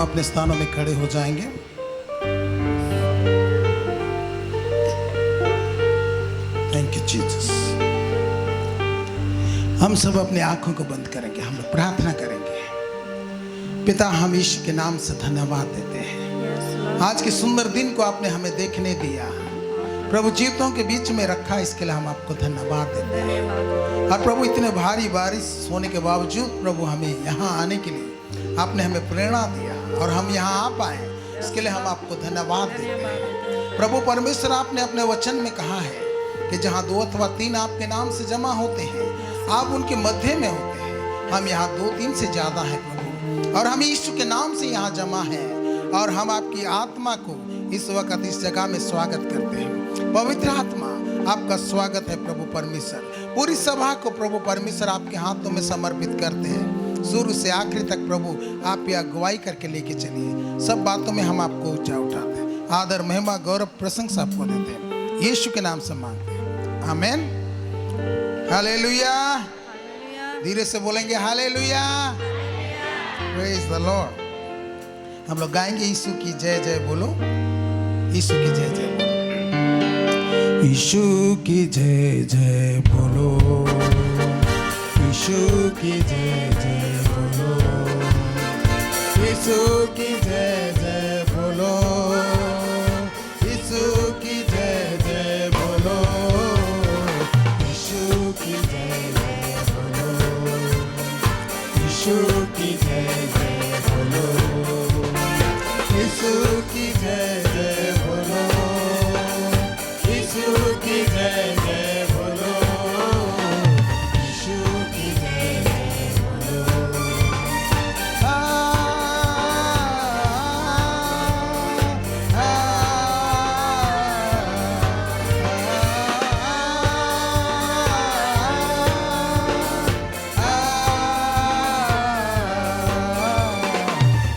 अपने स्थानों में खड़े हो जाएंगे। Thank you Jesus. हम सब अपने आंखों को बंद करेंगे, हम लोग प्रार्थना करेंगे। पिता, हम यीशु के नाम से धन्यवाद देते हैं। आज के सुंदर दिन को आपने हमें देखने दिया प्रभु, जीवों के बीच में रखा, इसके लिए हम आपको धन्यवाद देते हैं। और प्रभु, इतने भारी बारिश होने के बावजूद प्रभु हमें यहाँ आने के लिए आपने हमें प्रेरणा दिया और हम यहाँ आ पाए, इसके लिए हम आपको धन्यवाद देते हैं। प्रभु परमेश्वर, आपने अपने वचन में कहा है कि जहाँ 2 अथवा 3 आपके नाम से जमा होते हैं, आप उनके मध्य में होते हैं। हम यहाँ 2-3 से ज़्यादा हैं प्रभु, और हम यीशु के नाम से यहाँ जमा हैं, और हम आपकी आत्मा को इस वक्त इस जगह में स्वागत करते हैं। पवित्र आत्मा, आपका स्वागत है प्रभु परमेश्वर। पूरी सभा को प्रभु परमेश्वर आपके हाथों में समर्पित करते हैं। शुरू से आखिरी तक प्रभु आप ये अगुवाई करके लेके चलिए। सब बातों में हम आपको ऊंचा उठाते हैं, आदर महिमा गौरव प्रशंसा आपको देते हैं, यीशु के नाम से मांगते हैं, आमीन। हालेलुया। धीरे से बोलेंगे हालेलुया, प्रेज द लॉर्ड। हम लोग गाएंगे यीशु की जय जय बोलो, यीशु की जय जय बोलो, यीशु की जय जय बोलो, यीशु की जय जय बोलो, यीशु की जय जय बोलो, यीशु की जय जय बोलो, यीशु की जय जय बोलो, यीशु की जय जय बोलो, यीशु की जय जय बोलो, यीशु की जय जय बोलो, यीशु की जय जय बोलो।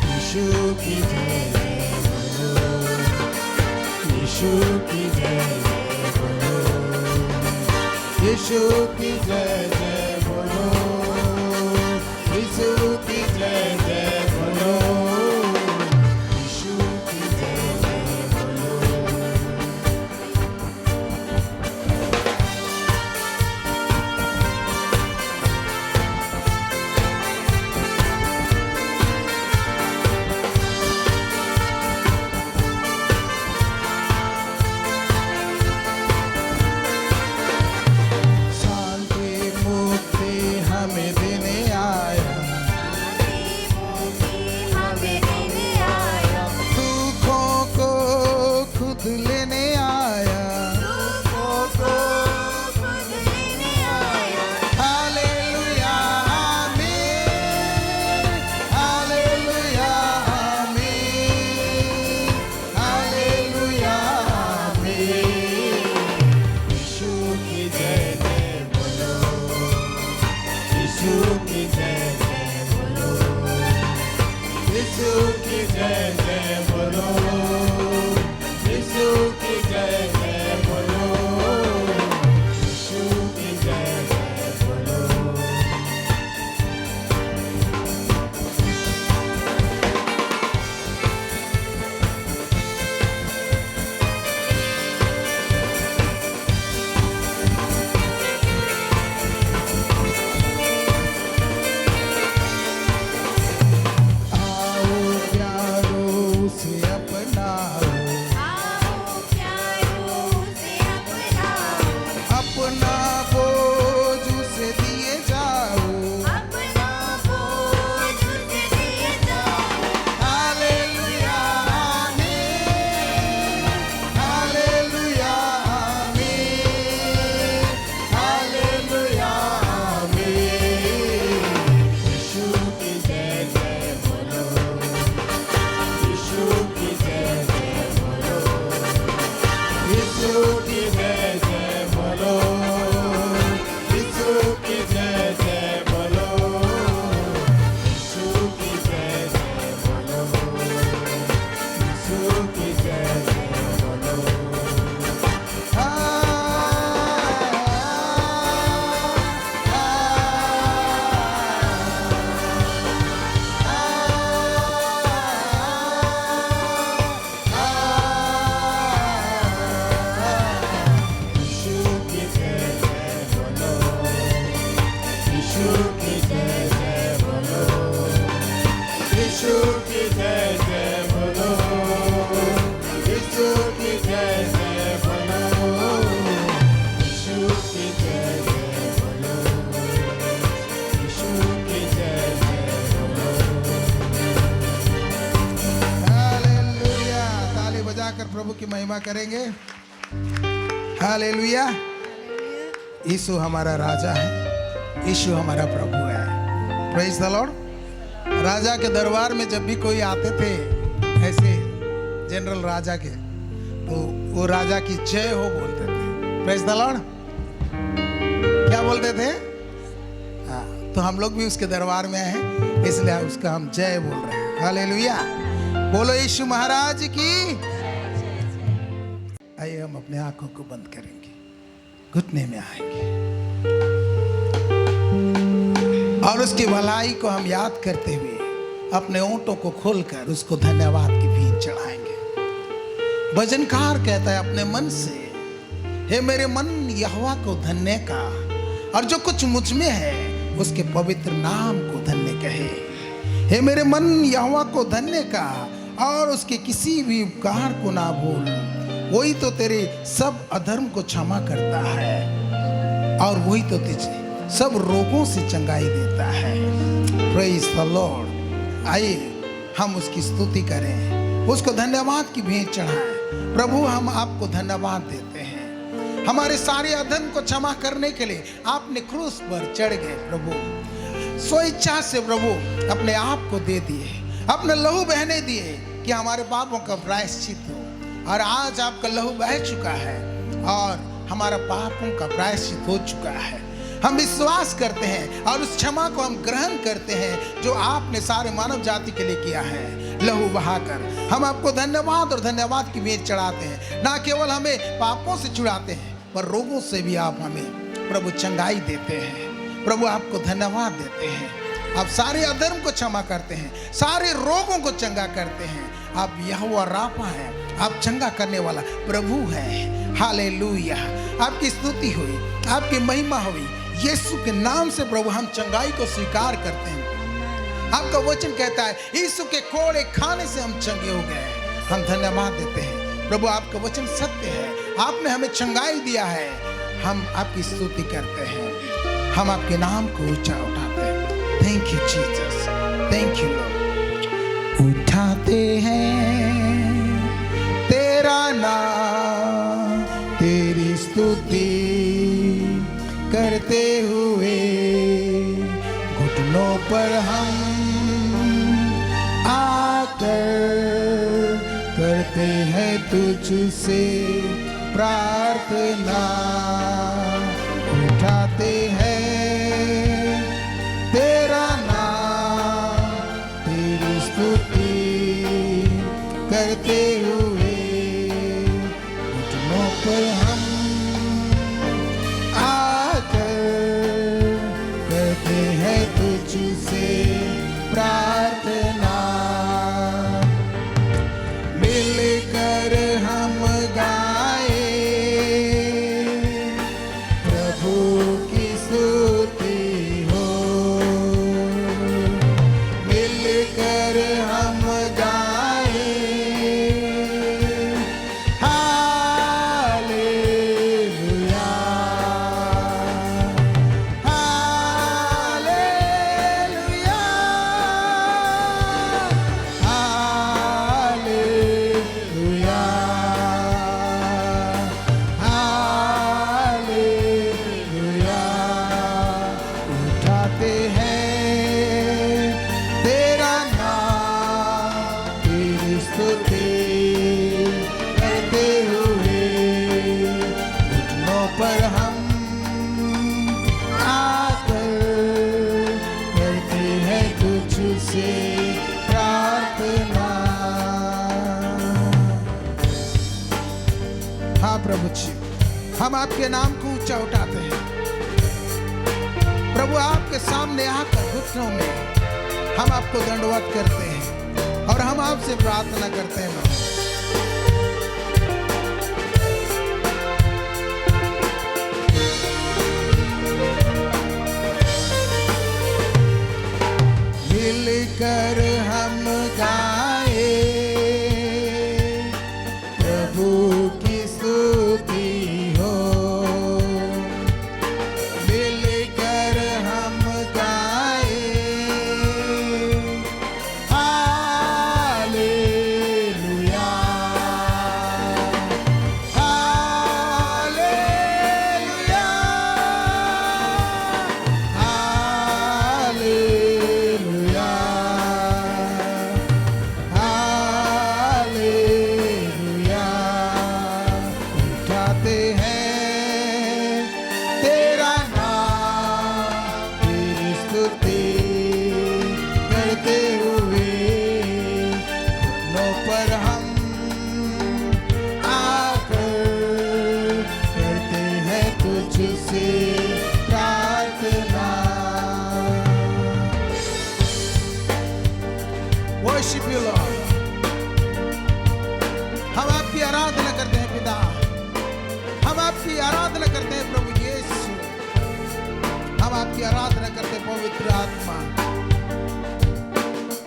यीशु की जय जय बोलो, यीशु की जय जय बोलो, यीशु की जय जय बोलो, यीशु की जय जय बोलो, यीशु की जय जय बोलो। शांति मुक्ति हमें देने आया, महिमा करेंगे। हालेलुया। यीशु हमारा राजा है, यीशु हमारा प्रभु है। Praise the Lord. राजा के दरबार में जब भी कोई आते थे ऐसे जनरल राजा के, तो वो राजा की जय हो बोलते थे। Praise the Lord. क्या बोलते थे? हाँ, तो हम लोग भी उसके दरबार में आए हैं, इसलिए उसका हम जय बोल रहे हैं। हालेलुया। बोलो यीशु महाराज की। आइए हम अपने आंखों को बंद करेंगे, घुटने में आएंगे और उसकी भलाई को हम याद करते हुए अपने ओंठों को खोलकर उसको धन्यवाद की भीख चढ़ाएंगे। भजनकार कहता है अपने मन से, हे मेरे मन यहोवा को धन्य का, और जो कुछ मुझ में है उसके पवित्र नाम को धन्य कहे। हे मेरे मन यहोवा को धन्य का, और उसके किसी भी उपकार को ना भूल। वही तो तेरे सब अधर्म को क्षमा करता है, और वही तो तुझे सब रोगों से चंगाई देता है। Praise the Lord. आइए हम उसकी स्तुति करें, उसको धन्यवाद की भेंट चढ़ाएं। प्रभु हम आपको धन्यवाद देते हैं, हमारे सारे अधर्म को क्षमा करने के लिए आपने क्रूस पर चढ़ गए। प्रभु स्वेच्छा से प्रभु अपने आप को दे दिए, अपने लहू बहने दिए कि हमारे पापों का प्रायश्चित हो। और आज आपका लहू बह चुका है और हमारा पापों का प्रायश्चित हो चुका है। हम विश्वास करते हैं और उस क्षमा को हम ग्रहण करते हैं जो आपने सारे मानव जाति के लिए किया है। लहू बहाकर हम आपको धन्यवाद और धन्यवाद की भेंट चढ़ाते हैं। ना केवल हमें पापों से छुड़ाते हैं, पर रोगों से भी आप हमें प्रभु चंगाई देते हैं। प्रभु आपको धन्यवाद देते हैं। आप सारे अधर्म को क्षमा करते हैं, सारे रोगों को चंगा करते हैं। आप यहोवा राफा हैं, आप चंगा करने वाला प्रभु है। हालेलुया। आपकी स्तुति हुई, आपकी महिमा हुई। यीशु के नाम से प्रभु हम चंगाई को स्वीकार करते हैं। आपका वचन कहता है यीशु के कोड़े खाने से हम चंगे हो गए। हम धन्यवाद देते हैं प्रभु, आपका वचन सत्य है, आपने हमें चंगाई दिया है। हम आपकी स्तुति करते हैं, हम आपके नाम को ऊंचा उठाते हैं। Thank you Jesus, thank you Lord. उठाते हैं तेरा नाम, तेरी स्तुति करते हुए घुटनों पर हम आकर करते हैं तुझसे प्रार्थना। उठाते हैं तेरा नाम, तेरी स्तुति करते हुए घुटनों पर हम आकर करते हैं तुझसे प्रार्थना। मिलकर हम गाए प्रभु की स्तुति हो, मिलकर हम गाए हालेलुया, हालेलुया, हालेलुया, हालेलुया। उठाते हैं तेरा नाम, तेरी स्तुति करते हुए घुटनों पर हम आकर करते हैं तुझसे प्रार्थना। हाँ प्रभु जी, हम आपके नाम को ऊंचा उठाते हैं। प्रभु आपके सामने आकर घुटनों में हम आपको दंडवत करते हैं और हम आपसे प्रार्थना करते हैं। मिलकर हम गाए प्रभु की स्तुति हो, मिलकर हम गाए हालेलुया। तुझसे प्रार्थना। Worship you Lord. हम आपकी आराधना करते हैं पिता, हम आपकी आराधना करते हैं प्रभु यीशु, हम आपकी आराधना करते हैं पवित्र आत्मा।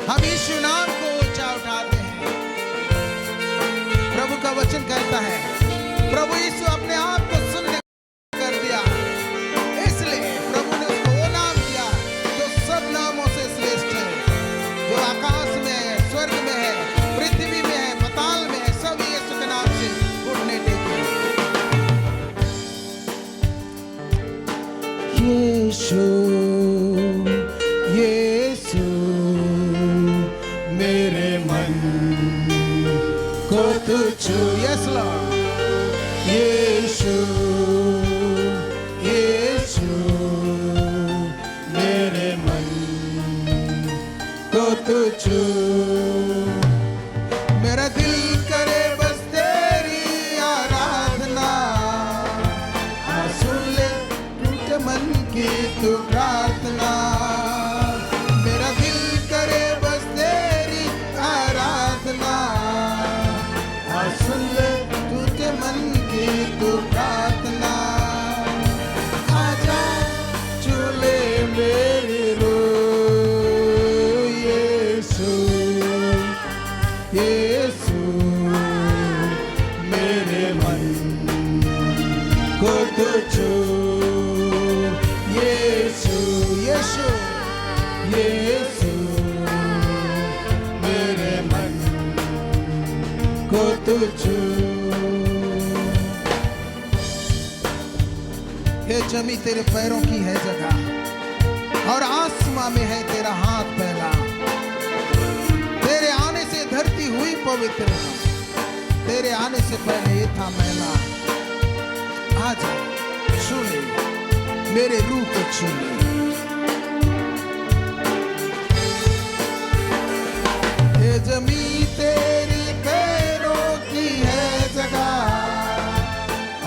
हम यीशु नाम को ऊंचा उठाते हैं। प्रभु का वचन कहता है प्रभु यीशु अपने आप को सुनने कर दिया, इसलिए प्रभु ने उसको वो नाम दिया जो सब नामों से श्रेष्ठ है, जो आकाश में है, स्वर्ग में है, पृथ्वी में है, पाताल में है, सब यीशु के नाम से घुटने टेके। यीशु यीशु मेरे मन को तू छू। Yes Lord. यीशु यीशु मेरे मन को तू छू। मेरा दिल करे बस तेरी आराधना, सुन ले टूटे मन की तू प्रार्थना। मेरा दिल करे बस तेरी आराधना, सुन ले टूटे मन की तू प्रार्थना। आजा चूले मेरी रूह यीशु यीशु मेरे मन को तू छू। यीशु यीशु यीशु मेरे मन को तू छू। ये जमी तेरे पैरों की है जगह और आसमां में है तेरा हाथ फैला। तेरे आने से धरती हुई पवित्र, तेरे आने से पहले ये था मैला। आजा छू ले मेरे रूह को छू ले। ये जमी तेरी पैरों की है जगह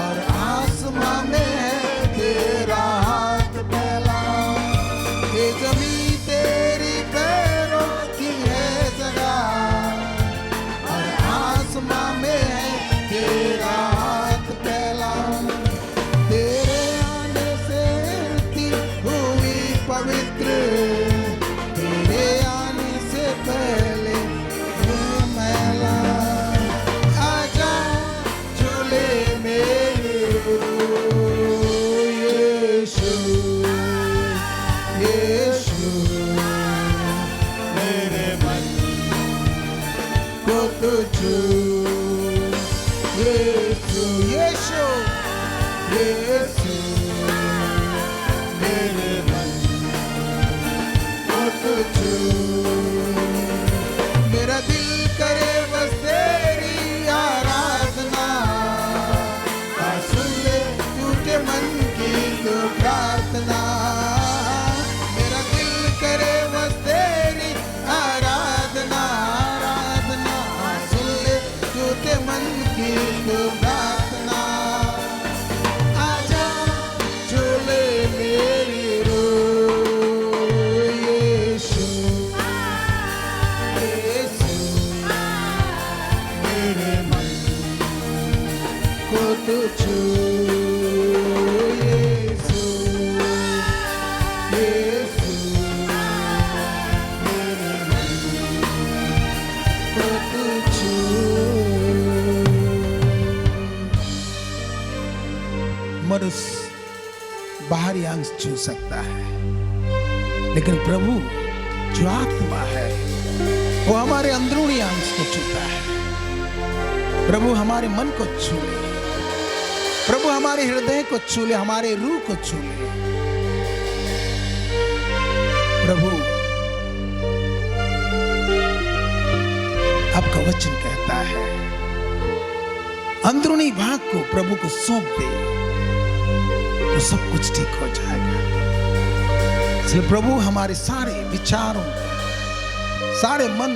और आसमां में है तेरा हाथ फैला। ये जमी तेरी पैरों की है जगह और आसमां में है तेरा हाथ फैला। तेरे आने से थी हुई पवित्र, तेरे आने से पहले मैला। आजा झूले मेरे यीशु यीशु मेरे मन को तू छू। यीशु यीशु यीशु मेरे मन को तू छू। मेरा दिल करे बस तेरी आराधना, सुन ले टूटे मन की तू प्रार्थना। मेरा दिल करे बस तेरी आराधना, आराधना, सुन ले टूटे मन की तू प्रार्थना। आजा झूले मेरी रूह यीशु यीशु मेरे मन को तू छू। यीशु यीशु मेरे मन को तू छू। मनुष्य बाहरी अंश छू सकता है, लेकिन प्रभु जो आत्मा है वो हमारे अंदरूनी अंश को छूता है। प्रभु हमारे मन को छू ले, प्रभु हमारे हृदय को छू ले, हमारे रूह को छू ले। प्रभु आपका वचन कहता है अंदरूनी भाग को प्रभु को सौंप दे तो सब कुछ ठीक हो जाएगा। इसलिए प्रभु हमारे सारे विचारों, सारे मन,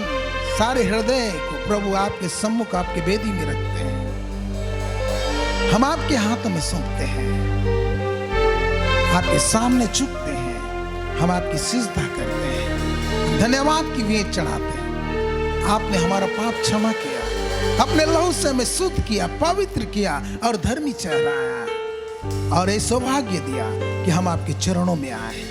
सारे हृदय को प्रभु आपके सम्मुख, आपके वेदी में रखते हैं। हम आपके हाथों में सौंपते हैं। आपके सामने झुकते हैं, हम आपकी सिजदा करते हैं, धन्यवाद की भेंट चढ़ाते हैं। आपने हमारा पाप क्षमा किया, अपने लहू से हमें शुद्ध किया, पवित्र किया और धर्मी ठहराया और ये सौभाग्य दिया कि हम आपके चरणों में आए।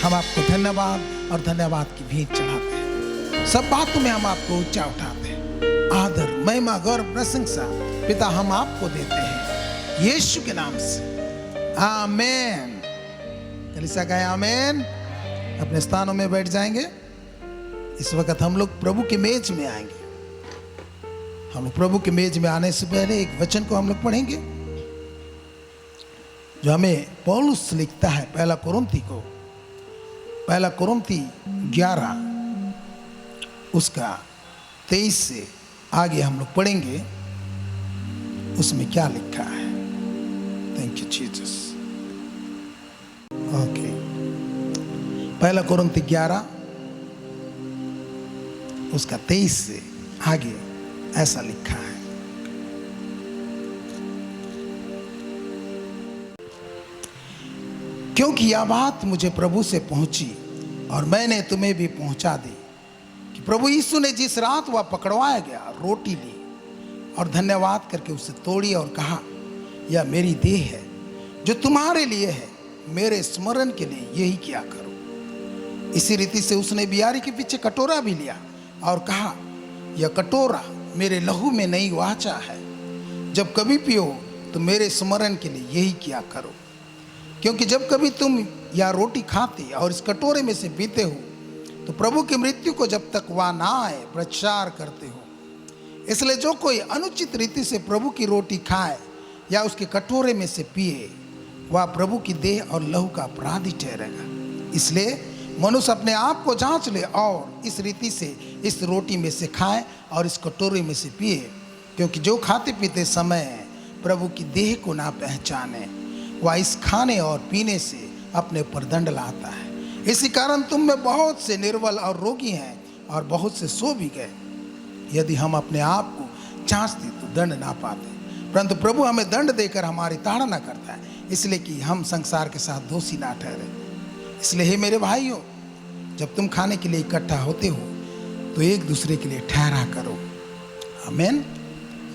हम आपको धन्यवाद और धन्यवाद की भेंट चढ़ाते हैं। सब बातों में हम आपको ऊंचा उठाते हैं। आदर, महिमा, गौरव, प्रशंसा पिता हम आपको देते हैं यीशु के नाम से, आमीन। कलीसिया कहे आमीन। अपने स्थानों में बैठ जाएंगे। इस वक्त हम लोग प्रभु की मेज में आएंगे। हम लोग प्रभु की मेज में आने से पहले एक वचन को हम लोग पढ़ेंगे जो हमें पौलुस लिखता है पहला कुरिन्थी 11 उसका 23 से आगे हम लोग पढ़ेंगे। उसमें क्या लिखा है? Thank you Jesus. ओके, पहला कुरिन्थी 11 उसका 23 से आगे ऐसा लिखा है। क्योंकि यह बात मुझे प्रभु से पहुंची और मैंने तुम्हें भी पहुंचा दी कि प्रभु यीशु ने जिस रात वह पकड़वाया गया, रोटी ली और धन्यवाद करके उसे तोड़ी और कहा, यह मेरी देह है जो तुम्हारे लिए है, मेरे स्मरण के लिए यही किया करो। इसी रीति से उसने बियारी के पीछे कटोरा भी लिया और कहा, यह कटोरा मेरे लहू में नई वाचा है, जब कभी पियो तो मेरे स्मरण के लिए यही किया करो। क्योंकि जब कभी तुम यह रोटी खाते और इस कटोरे में से पीते हो तो प्रभु की मृत्यु को जब तक वह ना आए प्रचार करते हो। इसलिए जो कोई अनुचित रीति से प्रभु की रोटी खाए या उसके कटोरे में से पिए, वह प्रभु की देह और लहू का अपराधी ठहरेगा। इसलिए मनुष्य अपने आप को जांच ले और इस रीति से इस रोटी में से खाए और इस कटोरे में से पिए। क्योंकि जो खाते पीते समय प्रभु की देह को ना पहचाने, वह इस खाने और पीने से अपने पर दंड लाता है। इसी कारण तुम में बहुत से निर्बल और रोगी हैं और बहुत से सो भी गए। यदि हम अपने आप को जांचते तो दंड ना पाते, परंतु प्रभु हमें दंड देकर हमारी ताड़ना करता है, इसलिए कि हम संसार के साथ दोषी ना ठहरे। इसलिए हे मेरे भाइयों, जब तुम खाने के लिए इकट्ठा होते हो तो एक दूसरे के लिए ठहरा करो। आमीन।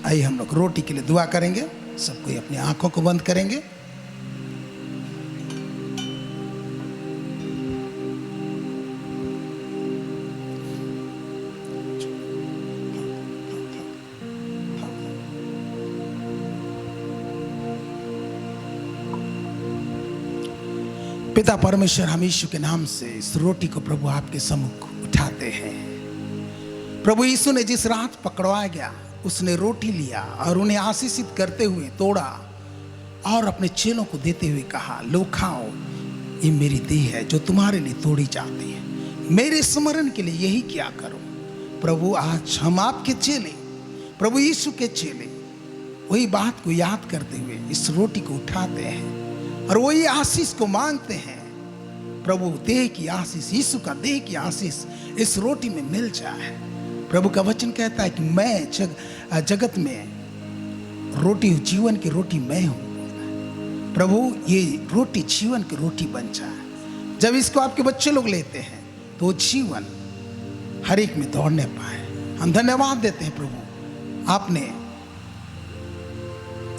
आइए हम लोग रोटी के लिए दुआ करेंगे। सब कोई अपनी आंखों को बंद करेंगे। पिता परमेश्वर, हम यीशु के नाम से इस रोटी को प्रभु आपके सम्मुख उठाते हैं। प्रभु यीशु ने जिस रात पकड़वाया गया, उसने रोटी लिया और उन्हें आशीषित करते हुए तोड़ा और अपने चेलों को देते हुए कहा, लो खाओ, ये मेरी देह है जो तुम्हारे लिए तोड़ी जाती है, मेरे स्मरण के लिए यही किया करो। प्रभु आज हम आपके चेले, प्रभु यीशु के चेले, वही बात को याद करते हुए इस रोटी को उठाते हैं और वही आशीष को मांगते हैं। प्रभु देह की आशीष, यीशु का देह की आशीष इस रोटी में मिल जाए। प्रभु का वचन कहता है कि मैं जगत में रोटी, जीवन की रोटी मैं हूँ। प्रभु ये रोटी जीवन की रोटी बन जाए। जब इसको आपके बच्चे लोग लेते हैं तो जीवन हर एक में दौड़ने पाए। हम धन्यवाद देते हैं प्रभु, आपने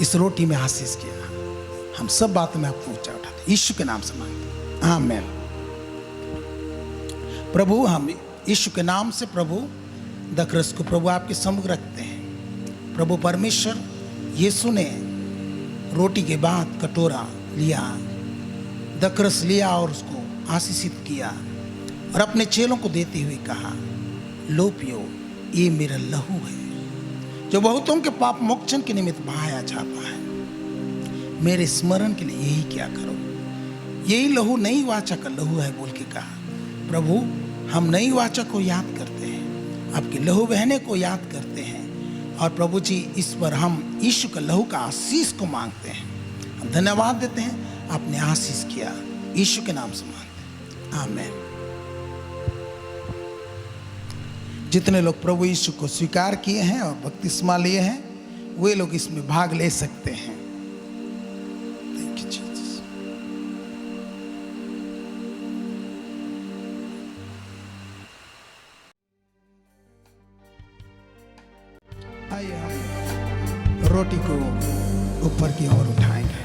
इस रोटी में आशीष किया। हम सब बातों में आपको ऊंचा उठाते हैं, यीशु के नाम से मांगते हैं, आमीन। प्रभु हम यीशु के नाम से प्रभु दक्रस को प्रभु आपके सम्मुख रखते हैं। प्रभु परमेश्वर, यीशु ने रोटी के बाद कटोरा लिया, दक्रस लिया और उसको आशीषित किया और अपने चेलों को देते हुए कहा, लो पियो, ये मेरा लहू है जो बहुतों के पाप मोक्षण के निमित्त बहाया जाता है, मेरे स्मरण के लिए यही क्या करो। यही लहू नई वाचा का लहू है बोल के कहा। प्रभु हम नई वाचा को याद करते हैं, आपके लहू बहने को याद करते हैं और प्रभु जी इस पर हम यीशु का लहू का आशीष को मांगते हैं। हम धन्यवाद देते हैं, आपने आशीष किया, यीशु के नाम से मांगते हैं, आमीन। जितने लोग प्रभु यीशु को स्वीकार किए हैं और बपतिस्मा लिए हैं, वे लोग इसमें भाग ले सकते हैं। Thank you Jesus. आइए हम रोटी को ऊपर की ओर उठाएंगे।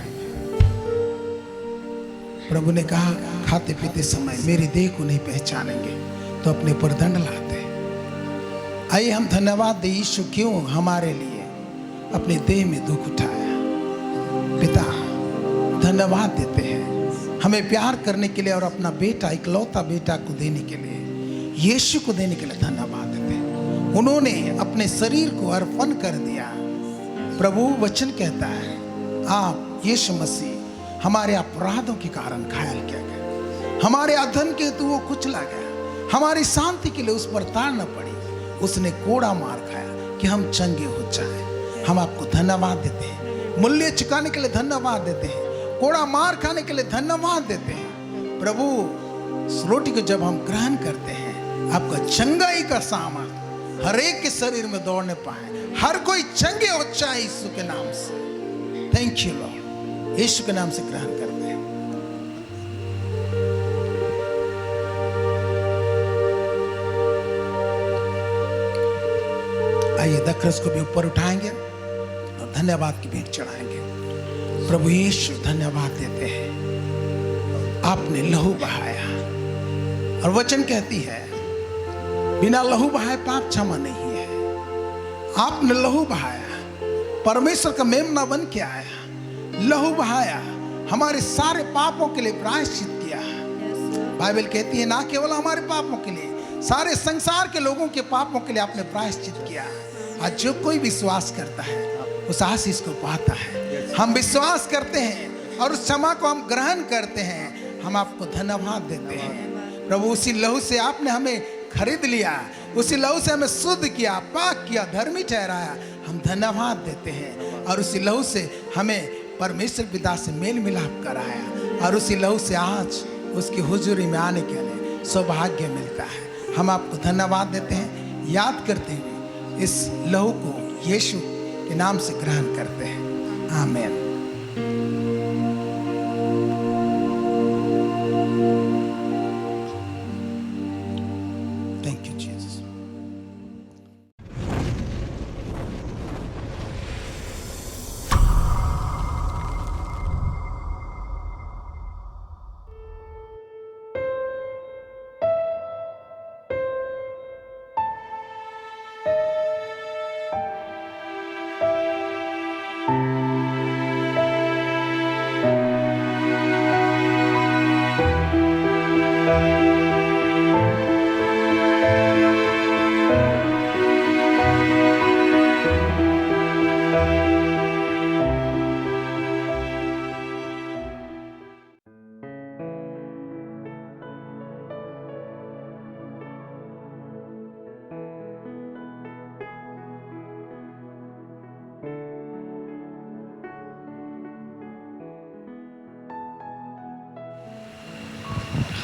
प्रभु ने कहा खाते पीते समय मेरी देह को नहीं पहचानेंगे तो अपने पर दंड लाते। आइए हम धन्यवाद दें यीशु क्यों हमारे लिए अपने देह में दुख उठाया। पिता धन्यवाद देते हैं हमें प्यार करने के लिए और अपना बेटा इकलौता बेटा को देने के लिए, यीशु को देने के लिए धन्यवाद देते हैं। उन्होंने अपने शरीर को अर्पण कर दिया। प्रभु वचन कहता है आप यीशु मसीह हमारे अपराधों के कारण घायल किया गया, हमारे अधर्म के हेतु वो कुचला गया, हमारी शांति के लिए उस पर ताड़ न पड़ी, उसने कोड़ा मार खाया कि हम चंगे हो जाएं। हम आपको धन्यवाद देते हैं, मूल्य चुकाने के लिए धन्यवाद देते हैं, कोड़ा मार खाने के लिए धन्यवाद देते हैं। प्रभु इस रोटी को जब हम ग्रहण करते हैं आपका चंगाई का सामर्थ हर एक के शरीर में दौड़ने पाए, हर कोई चंगे हो जाए यीशु के नाम से। थैंक यू लॉर्ड, यीशु के नाम से ग्रहण करते हैं। आइए दक्रस को भी ऊपर उठाएंगे और धन्यवाद की भेंट चढ़ाएंगे। प्रभु यीशु धन्यवाद देते हैं आपने लहू बहाया और वचन कहती है बिना लहू बहाए पाप क्षमा नहीं है। आपने लहू बहाया, परमेश्वर का मेमना बन के आया, लहू बहाया, हमारे सारे पापों के लिए प्रायश्चित किया। बाइबल कहती है ना केवल हमारे पापों के लिए, सारे संसार के लोगों के पापों के लिए आपने प्रायश्चित किया। आज जो कोई विश्वास करता है उस आशीष को पाता है। हम विश्वास करते हैं और उस क्षमा को हम ग्रहण करते हैं। हम आपको धन्यवाद देते हैं प्रभु। उसी लहू से आपने हमें खरीद लिया, उसी लहू से हमें शुद्ध किया, पाक किया, धर्मी ठहराया। हम धन्यवाद देते हैं और उसी लहू से हमें परमेश्वर पिता से मेल मिलाप कराया और उसी लहू से आज उसकी हुजूरी में आने के लिए सौभाग्य मिलता है। हम आपको धन्यवाद देते हैं। याद करते हुए इस लहू को यीशु के नाम से ग्रहण करते हैं। आमीन। Thank you Jesus.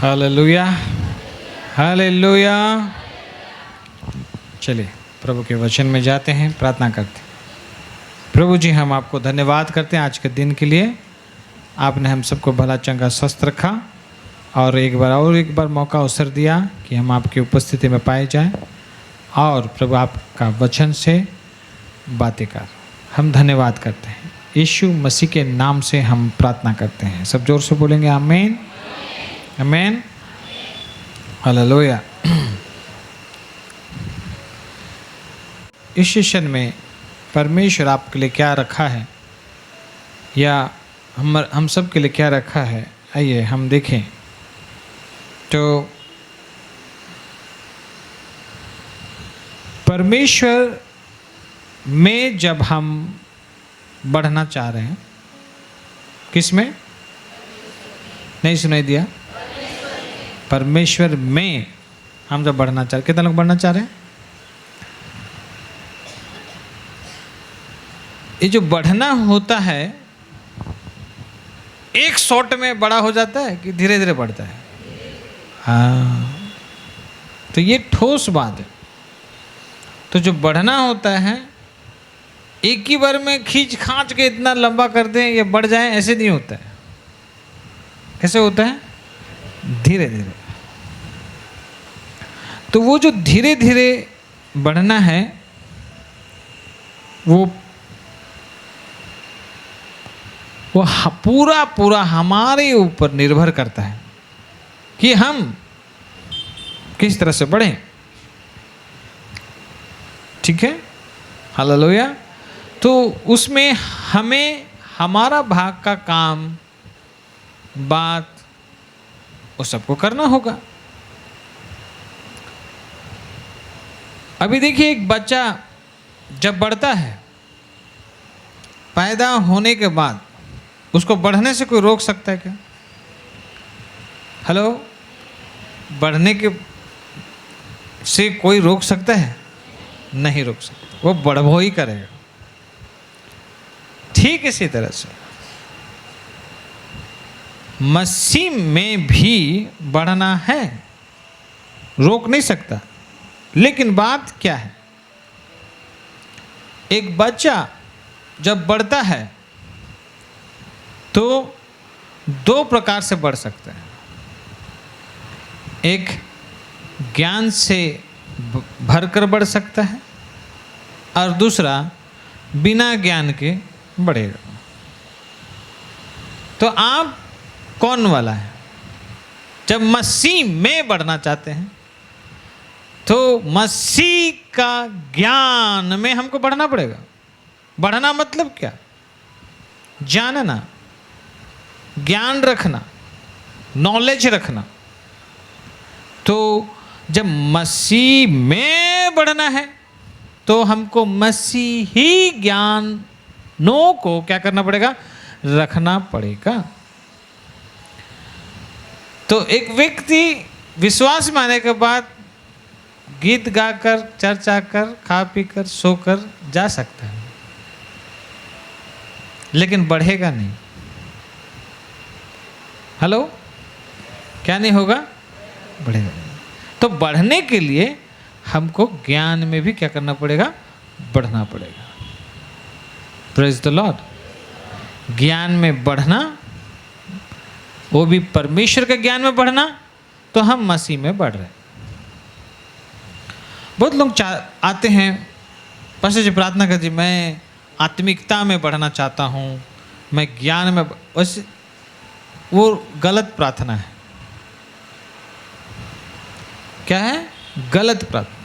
Hallelujah, hallelujah. चलिए प्रभु के वचन में जाते हैं, प्रार्थना करते हैं। प्रभु जी हम आपको धन्यवाद करते हैं आज के दिन के लिए। आपने हम सबको भला चंगा स्वस्थ रखा और एक बार मौका अवसर दिया कि हम आपकी उपस्थिति में पाए जाएं और प्रभु आपका वचन से बातें कर। हम धन्यवाद करते हैं यीशु मसीह के नाम से हम प्रार्थना करते हैं। सब जोर से बोलेंगे आमीन, आमीन, हालेलुया। इस सेशन में परमेश्वर आपके लिए क्या रखा है या हम सब के लिए क्या रखा है, आइए हम देखें। तो परमेश्वर में जब हम बढ़ना चाह रहे हैं, किस में? नहीं सुनाई दिया? परमेश्वर में हम जब बढ़ना चाह रहे, कितने लोग बढ़ना चाह रहे हैं? ये जो बढ़ना होता है एक शॉट में बड़ा हो जाता है कि धीरे धीरे बढ़ता है? हाँ, तो ये ठोस बात है। तो जो बढ़ना होता है एक ही बार में खींच खांच के इतना लंबा कर दें ये बढ़ जाए, ऐसे नहीं होता है। कैसे होता है? धीरे धीरे। तो वो जो धीरे धीरे बढ़ना है वो पूरा पूरा हमारे ऊपर निर्भर करता है कि हम किस तरह से बढ़ें। ठीक है, हालेलुया। तो उसमें हमें हमारा भाग का काम, बात, वो सबको करना होगा। अभी देखिए, एक बच्चा जब बढ़ता है, पैदा होने के बाद उसको बढ़ने से कोई रोक सकता है क्या? हेलो, बढ़ने के से कोई रोक सकता है? नहीं रोक सकता, वो बढ़ो ही करेगा। ठीक इसी तरह से मसीह में भी बढ़ना है, रोक नहीं सकता। लेकिन बात क्या है, एक बच्चा जब बढ़ता है तो दो प्रकार से बढ़ सकता है। एक ज्ञान से भरकर बढ़ सकता है और दूसरा बिना ज्ञान के बढ़ेगा। तो आप कौन वाला है? जब मसीह में बढ़ना चाहते हैं तो मसीह का ज्ञान में हमको बढ़ना पड़ेगा। बढ़ना मतलब क्या? जानना, ज्ञान रखना, नॉलेज रखना। तो जब मसीह में बढ़ना है तो हमको मसीही ज्ञानों को क्या करना पड़ेगा? रखना पड़ेगा। तो एक व्यक्ति विश्वास में आने के बाद गीत गाकर, चर्चा कर, खा पी कर, सोकर जा सकता है, लेकिन बढ़ेगा नहीं। हेलो, क्या नहीं होगा? बढ़ेगा नहीं। तो बढ़ने के लिए हमको ज्ञान में भी क्या करना पड़ेगा? बढ़ना पड़ेगा। Praise the Lord. ज्ञान में बढ़ना, वो भी परमेश्वर के ज्ञान में बढ़ना, तो हम मसीह में बढ़ रहे हैं। बहुत लोग आते हैं, पास्टर जी प्रार्थना कर जी, मैं आत्मिकता में बढ़ना चाहता हूँ, मैं ज्ञान में, वैसे वो गलत प्रार्थना है। क्या है? गलत प्रार्थना।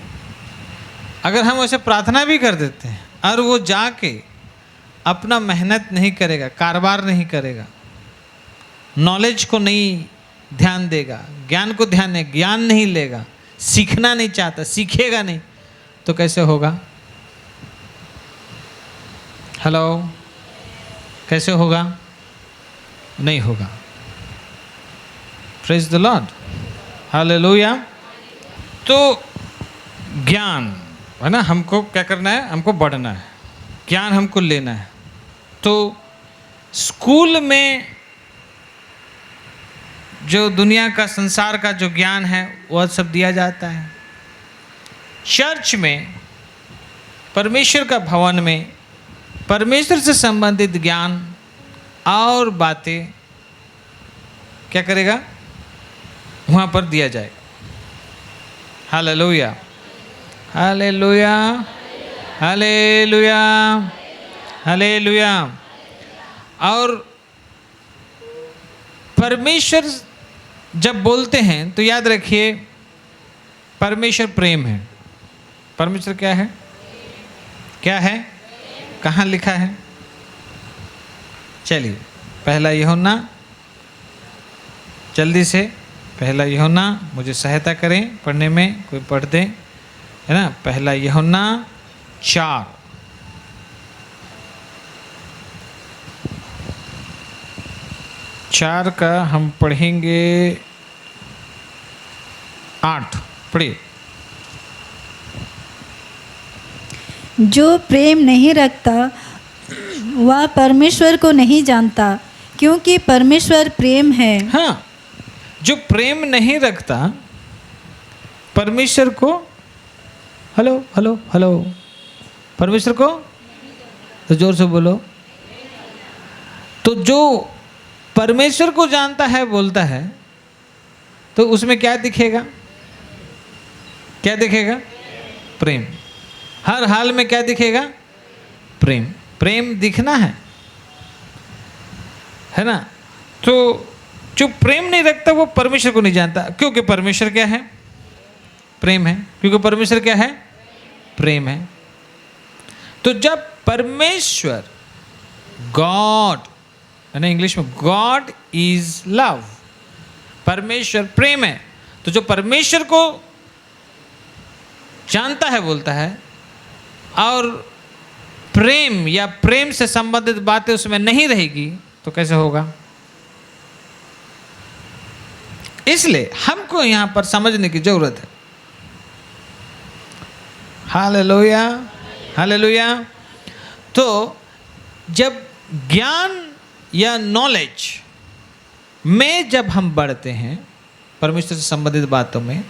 अगर हम वैसे प्रार्थना भी कर देते हैं और वो जाके अपना मेहनत नहीं करेगा, कारोबार नहीं करेगा, नॉलेज को नहीं ध्यान देगा, ज्ञान को ध्यान नहीं, ज्ञान नहीं लेगा, सीखना नहीं चाहता, सीखेगा नहीं, तो कैसे होगा? हेलो, कैसे होगा? नहीं होगा। Praise the Lord, hallelujah. तो ज्ञान है ना, हमको क्या करना है? हमको बढ़ना है, ज्ञान हमको लेना है। तो स्कूल में जो दुनिया का, संसार का जो ज्ञान है वह सब दिया जाता है। चर्च में, परमेश्वर का भवन में परमेश्वर से संबंधित ज्ञान और बातें क्या करेगा? वहाँ पर दिया जाएगा। Hallelujah, hallelujah, hallelujah, hallelujah. और परमेश्वर जब बोलते हैं तो याद रखिए, परमेश्वर प्रेम है। परमेश्वर क्या है? क्या है? कहाँ लिखा है? चलिए, पहला यूहन्ना, जल्दी से पहला यूहन्ना, मुझे सहायता करें पढ़ने में, कोई पढ़ दे, है ना। पहला यूहन्ना 4 का हम पढ़ेंगे 8। पढ़िए। जो प्रेम नहीं रखता वह परमेश्वर को नहीं जानता, क्योंकि परमेश्वर प्रेम है। हाँ, जो प्रेम नहीं रखता परमेश्वर को, हेलो हेलो हेलो, परमेश्वर को तो जोर से बोलो। तो जो परमेश्वर को जानता है, बोलता है, तो उसमें क्या दिखेगा? क्या दिखेगा? प्रेम। हर हाल में क्या दिखेगा? प्रेम, प्रेम दिखना है ना। तो जो प्रेम नहीं रखता वो परमेश्वर को नहीं जानता, क्योंकि परमेश्वर क्या है? प्रेम है। क्योंकि परमेश्वर क्या है? प्रेम है। तो जब परमेश्वर, गॉड है ना, इंग्लिश में गॉड इज लव, परमेश्वर प्रेम है, तो जो परमेश्वर को जानता है बोलता है, और प्रेम या प्रेम से संबंधित बातें उसमें नहीं रहेगी तो कैसे होगा? इसलिए हमको यहां पर समझने की जरूरत है। Hallelujah, hallelujah. तो जब ज्ञान या नॉलेज में जब हम बढ़ते हैं परमेश्वर से संबंधित बातों में,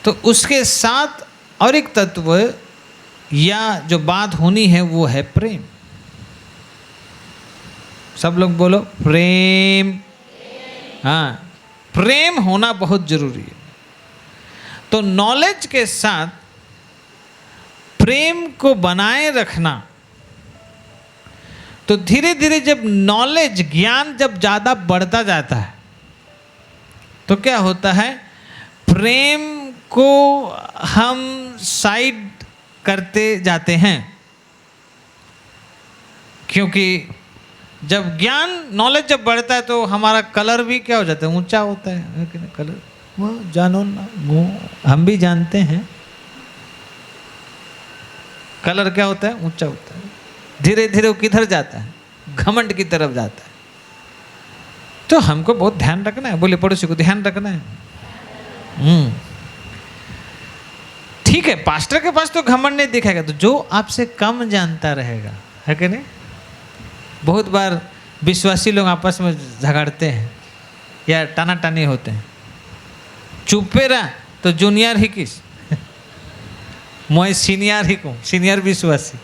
तो उसके साथ और एक तत्व या जो बात होनी है वो है प्रेम। सब लोग बोलो प्रेम। हाँ, प्रेम होना बहुत जरूरी है। तो नॉलेज के साथ प्रेम को बनाए रखना, तो धीरे धीरे जब नॉलेज, ज्ञान जब ज़्यादा बढ़ता जाता है तो क्या होता है? प्रेम को हम साइड करते जाते हैं, क्योंकि जब ज्ञान, नॉलेज जब बढ़ता है तो हमारा कलर भी क्या हो जाता है? ऊंचा होता है। कलर वो जानो ना, वो हम भी जानते हैं, कलर क्या होता है? ऊंचा होता है। धीरे धीरे वो किधर जाता है? घमंड की तरफ जाता है। तो हमको बहुत ध्यान रखना है। बोले पड़ोसी को ध्यान रखना है। ठीक है, पास्टर के पास तो घमंड नहीं दिखाएगा, तो जो आपसे कम जानता रहेगा, है कि नहीं? बहुत बार विश्वासी लोग आपस में झगड़ते हैं या टाना टानी होते हैं। चुपे रहा तो जूनियर ही किस मैं सीनियर ही को, सीनियर विश्वासी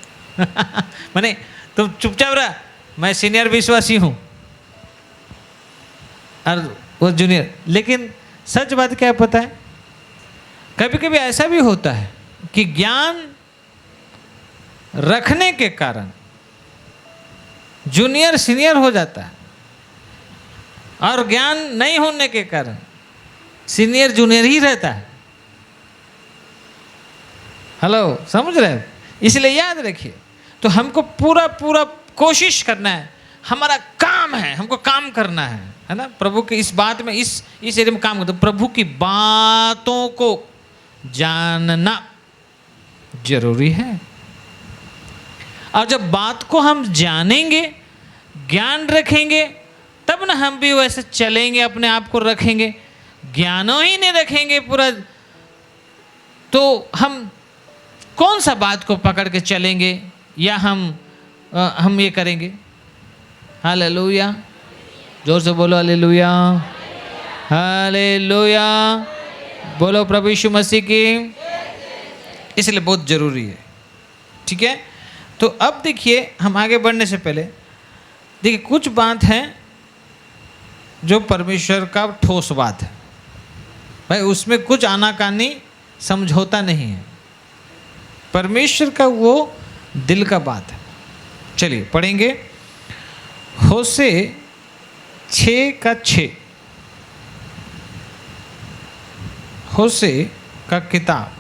माने तुम चुपचाप रहा, मैं सीनियर विश्वासी हूँ और वो जूनियर। लेकिन सच बात क्या पता है? कभी कभी ऐसा भी होता है कि ज्ञान रखने के कारण जूनियर सीनियर हो जाता है, और ज्ञान नहीं होने के कारण सीनियर जूनियर ही रहता है। हेलो, समझ रहे हो? इसलिए याद रखिए, तो हमको पूरा पूरा कोशिश करना है, हमारा काम है, हमको काम करना है ना, प्रभु की इस बात में, इस एरिया में काम करते, तो प्रभु की बातों को जानना जरूरी है। और जब बात को हम जानेंगे, ज्ञान रखेंगे, तब ना हम भी वैसे चलेंगे, अपने आप को रखेंगे। ज्ञानों ही नहीं रखेंगे पूरा, तो हम कौन सा बात को पकड़ के चलेंगे, या हम ये करेंगे? हालेलुया, जोर से बोलो हालेलुया, हालेलुया, बोलो प्रभु यीशु मसीह की। इसलिए बहुत जरूरी है। ठीक है, तो अब देखिए, हम आगे बढ़ने से पहले देखिए कुछ बात है जो परमेश्वर का ठोस बात है भाई, उसमें कुछ आनाकानी समझौता नहीं है। परमेश्वर का वो दिल का बात है। चलिए पढ़ेंगे होशे 6:6। होशे का किताब,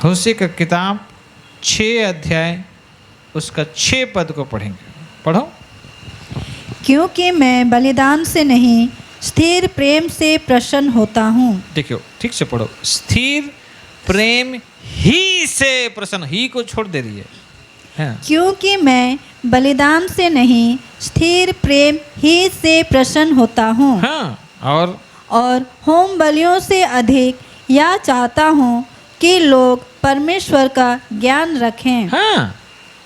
होशे का किताब 6 अध्याय उसका 6 पद को पढ़ेंगे। पढ़ो। क्योंकि मैं बलिदान से नहीं स्थिर प्रेम से प्रसन्न होता हूँ। देखियो ठीक से पढ़ो, स्थिर प्रेम ही से प्रसन्न, ही को छोड़ दे रही है। हाँ। क्योंकि मैं बलिदान से नहीं स्थिर प्रेम ही से प्रसन्न होता हूँ। हाँ, और होम बलियों से अधिक यह चाहता हूँ कि लोग परमेश्वर का ज्ञान रखें। हाँ,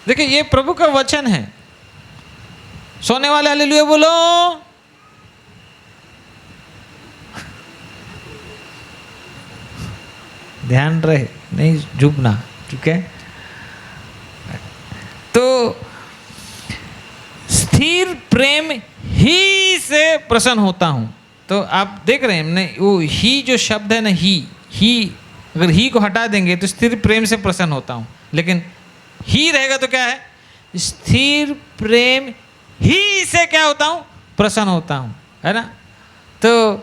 देखिए ये प्रभु का वचन है। सोने वाले हालेलुया बोलो। ध्यान रहे, नहीं झुकना। ठीक है, तो स्थिर प्रेम ही से प्रसन्न होता हूं। तो आप देख रहे हैं वो ही जो शब्द है ना, ही अगर ही को हटा देंगे तो स्थिर प्रेम से प्रसन्न होता हूं। लेकिन ही रहेगा तो क्या है, स्थिर प्रेम ही से क्या होता हूँ, प्रसन्न होता हूँ, है ना। तो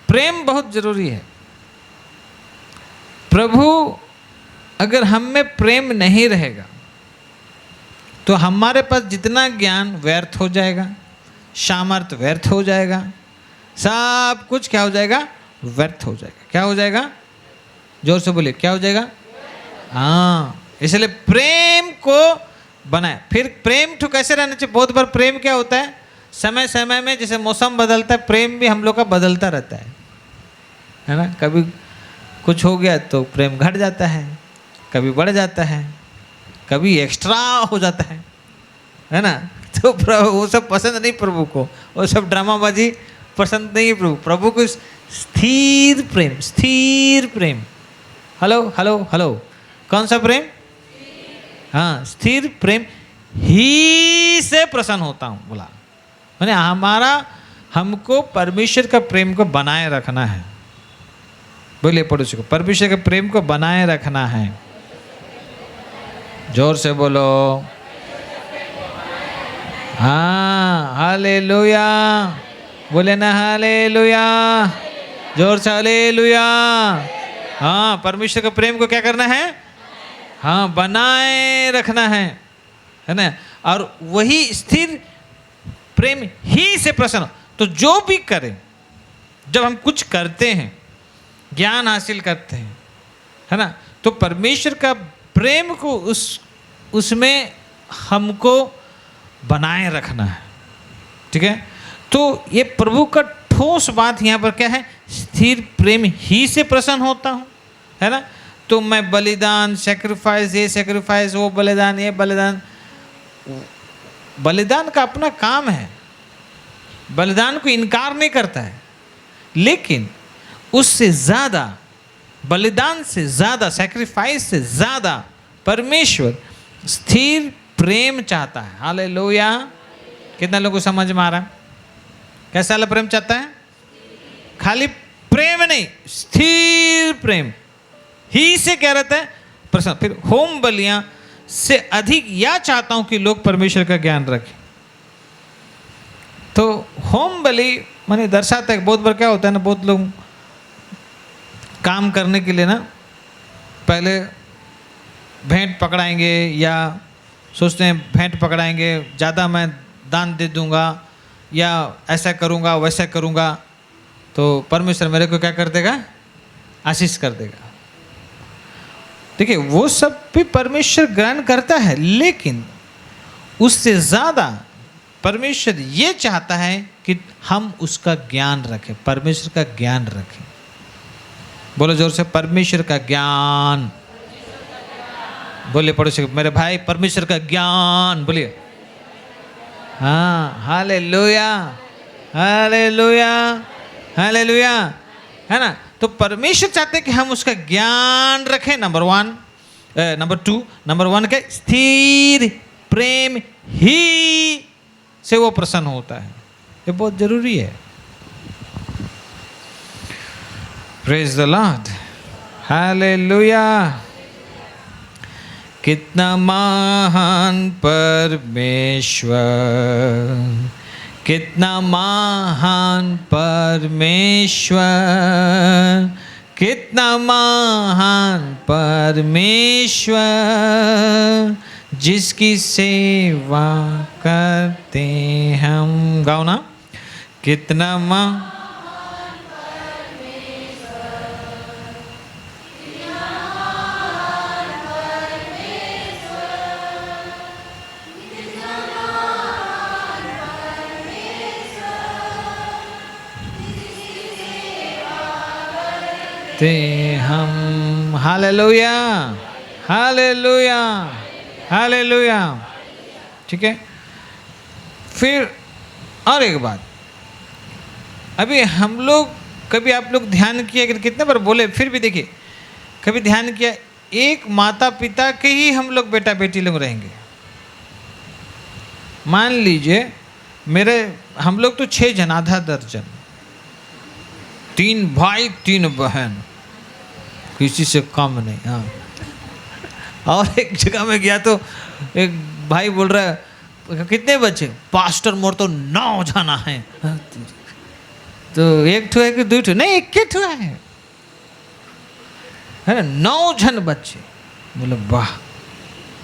प्रेम बहुत जरूरी है। प्रभु अगर हम में प्रेम नहीं रहेगा तो हमारे पास जितना ज्ञान व्यर्थ हो जाएगा, सामर्थ्य व्यर्थ हो जाएगा, सब कुछ क्या हो जाएगा, व्यर्थ हो जाएगा। क्या हो जाएगा, जोर से बोलिए, क्या हो जाएगा। हाँ, इसलिए प्रेम को बनाए। फिर प्रेम तो कैसे रहना चाहिए, बहुत बार प्रेम क्या होता है, समय समय में जैसे मौसम बदलता है, प्रेम भी हम लोग का बदलता रहता है ना। कभी कुछ हो गया तो प्रेम घट जाता है, कभी बढ़ जाता है, कभी एक्स्ट्रा हो जाता है ना। तो प्रभु वो सब पसंद नहीं प्रभु को, वो सब ड्रामाबाजी पसंद नहीं है प्रभु। प्रभु को स्थिर प्रेम, स्थिर प्रेम। हेलो हेलो हेलो, कौन सा प्रेम, हाँ, स्थिर प्रेम ही से प्रसन्न होता हूँ बोला। मैंने हमारा, हमको परमेश्वर का प्रेम को बनाए रखना है। बोलिए पड़ोसी को, परमेश्वर के प्रेम को बनाए रखना है। जोर से बोलो, हाँ, हालेलुया। बोले ना हालेलुया, जोर से हालेलुया। हाँ, परमेश्वर के प्रेम को क्या करना है, हाँ, बनाए रखना है ना। और वही स्थिर प्रेम ही से प्रसन्न। तो जो भी करें, जब हम कुछ करते हैं, ज्ञान हासिल करते हैं, है ना, तो परमेश्वर का प्रेम को उसमें हमको बनाए रखना है। ठीक है, तो ये प्रभु का ठोस बात यहाँ पर क्या है, स्थिर प्रेम ही से प्रसन्न होता हूँ, है ना। तो मैं बलिदान, सेक्रीफाइस, ये सेक्रीफाइस, वो बलिदान, ये बलिदान, बलिदान का अपना काम है, बलिदान को इनकार नहीं करता है, लेकिन उससे ज़्यादा, बलिदान से ज़्यादा, सेक्रीफाइस से ज़्यादा परमेश्वर स्थिर प्रेम चाहता है। हालेलुया। कितना लोगों को समझ में आ रहा है, कैसा वाला प्रेम चाहता है, खाली प्रेम नहीं, स्थिर प्रेम ही से क्या रहता है, प्रसन्न। फिर होम बलियां से अधिक या चाहता हूं कि लोग परमेश्वर का ज्ञान रखें। तो होम बलि माने दर्शाता है, बहुत बार क्या होता है ना, बहुत लोग काम करने के लिए ना पहले भेंट पकड़ाएंगे, या सोचते हैं भेंट पकड़ाएंगे, ज़्यादा मैं दान दे दूंगा, या ऐसा करूंगा वैसा करूंगा, तो परमेश्वर मेरे को क्या कर देगा, आशीष कर देगा। देखिए, वो सब भी परमेश्वर ग्रहण करता है, लेकिन उससे ज़्यादा परमेश्वर ये चाहता है कि हम उसका ज्ञान रखें, परमेश्वर का ज्ञान रखें। बोलो जोर से, परमेश्वर का ज्ञान। बोलिए पड़ोसी, मेरे भाई, परमेश्वर का ज्ञान बोलिए। हाँ, हालेलुया, हालेलुया, हालेलुया, है ना। तो परमेश्वर चाहते हैं कि हम उसका ज्ञान रखें, नंबर वन। नंबर वन क्या, स्थिर प्रेम ही से वो प्रसन्न होता है। ये बहुत जरूरी है। Praise the Lord, hallelujah. कितना महान परमेश्वर, कितना महान परमेश्वर, कितना महान परमेश्वर, जिसकी सेवा करते हम। गाओ ना, कितना महान हम। Hallelujah, hallelujah, hallelujah. ठीक है, फिर और एक बात, अभी हम लोग, कभी आप लोग ध्यान किया, अगर कितने बार बोले फिर भी देखिए, कभी ध्यान किया, एक माता पिता के ही हम लोग बेटा बेटी लोग रहेंगे। मान लीजिए हम लोग तो 6 जन, आधा दर्जन, 3 भाई 3 बहन, किसी से कम नहीं। हाँ, और एक जगह में गया तो एक भाई बोल रहा है कितने बच्चे, पास्टर मोर तो 9 जाना है। तो एक ठो है कि 2 ठो, नहीं एक ठो है ना, 9 जन बच्चे। बोले वाह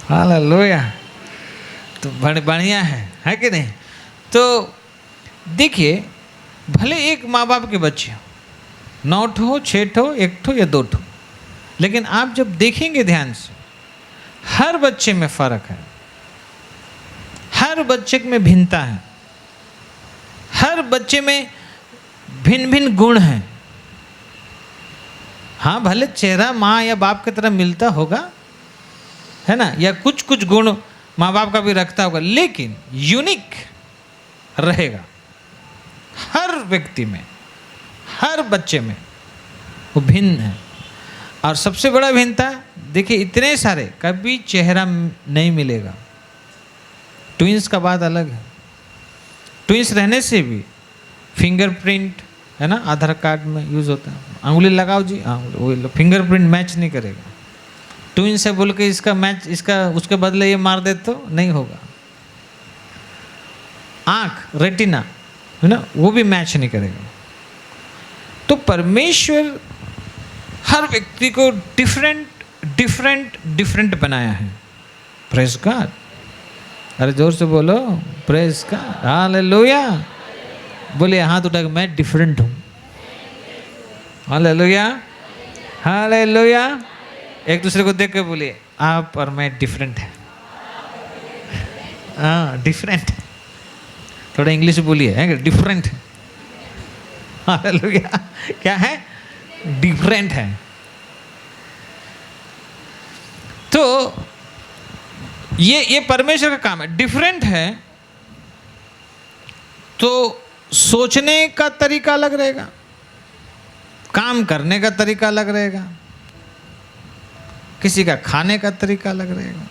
हालेलुया, तो बढ़िया है कि नहीं। तो देखिए भले एक माँ बाप के बच्चे हो, 9 ठो 6 ठो 1 ठो या 2 ठो, लेकिन आप जब देखेंगे ध्यान से हर बच्चे में फर्क है, हर बच्चे में भिन्नता है, हर बच्चे में भिन्न भिन्न गुण हैं। हाँ भले चेहरा माँ या बाप की तरह मिलता होगा, है ना, या कुछ कुछ गुण माँ बाप का भी रखता होगा, लेकिन यूनिक रहेगा हर व्यक्ति में, हर बच्चे में वो भिन्न है। और सबसे बड़ा भिन्नता देखिए, इतने सारे कभी चेहरा नहीं मिलेगा। ट्विंस का बात अलग है, ट्विंस रहने से भी फिंगरप्रिंट है ना, आधार कार्ड में यूज़ होता है, अंगुली लगाओ जी, वो फिंगरप्रिंट मैच नहीं करेगा। ट्विंस है बोल के इसका मैच, इसका उसके बदले ये मार दे तो नहीं होगा। आँख रेटिना है ना, वो भी मैच नहीं करेगा। तो परमेश्वर हर व्यक्ति को डिफरेंट बनाया है। प्रेज गॉड, अरे जोर से बोलो प्रेज गॉड, हालेलुया। बोलिए हाथ उठा के मैं डिफरेंट हूँ, हालेलुया हालेलुया। एक दूसरे को देख के बोलिए आप और मैं डिफरेंट है। हाँ डिफरेंट, थोड़ा इंग्लिश बोलिए, है डिफरेंट, हालेलुया। क्या है? डिफरेंट है। तो ये परमेश्वर का काम है, डिफरेंट है। तो सोचने का तरीका अलग रहेगा, काम करने का तरीका अलग रहेगा, किसी का खाने का तरीका अलग रहेगा,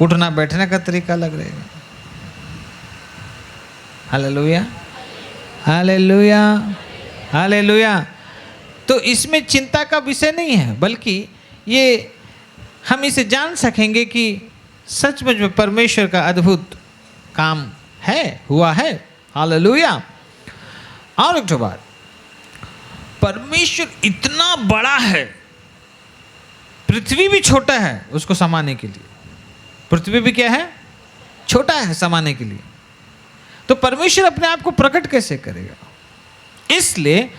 उठना बैठने का तरीका अलग रहेगा। Hallelujah hallelujah hallelujah. तो इसमें चिंता का विषय नहीं है, बल्कि ये हम इसे जान सकेंगे कि सचमुच में परमेश्वर का अद्भुत काम है, हुआ है। हालेलुया। और एक बात, परमेश्वर इतना बड़ा है, पृथ्वी भी छोटा है उसको समाने के लिए। पृथ्वी भी क्या है? छोटा है समाने के लिए। तो परमेश्वर अपने आप को प्रकट कैसे करेगा? इसलिए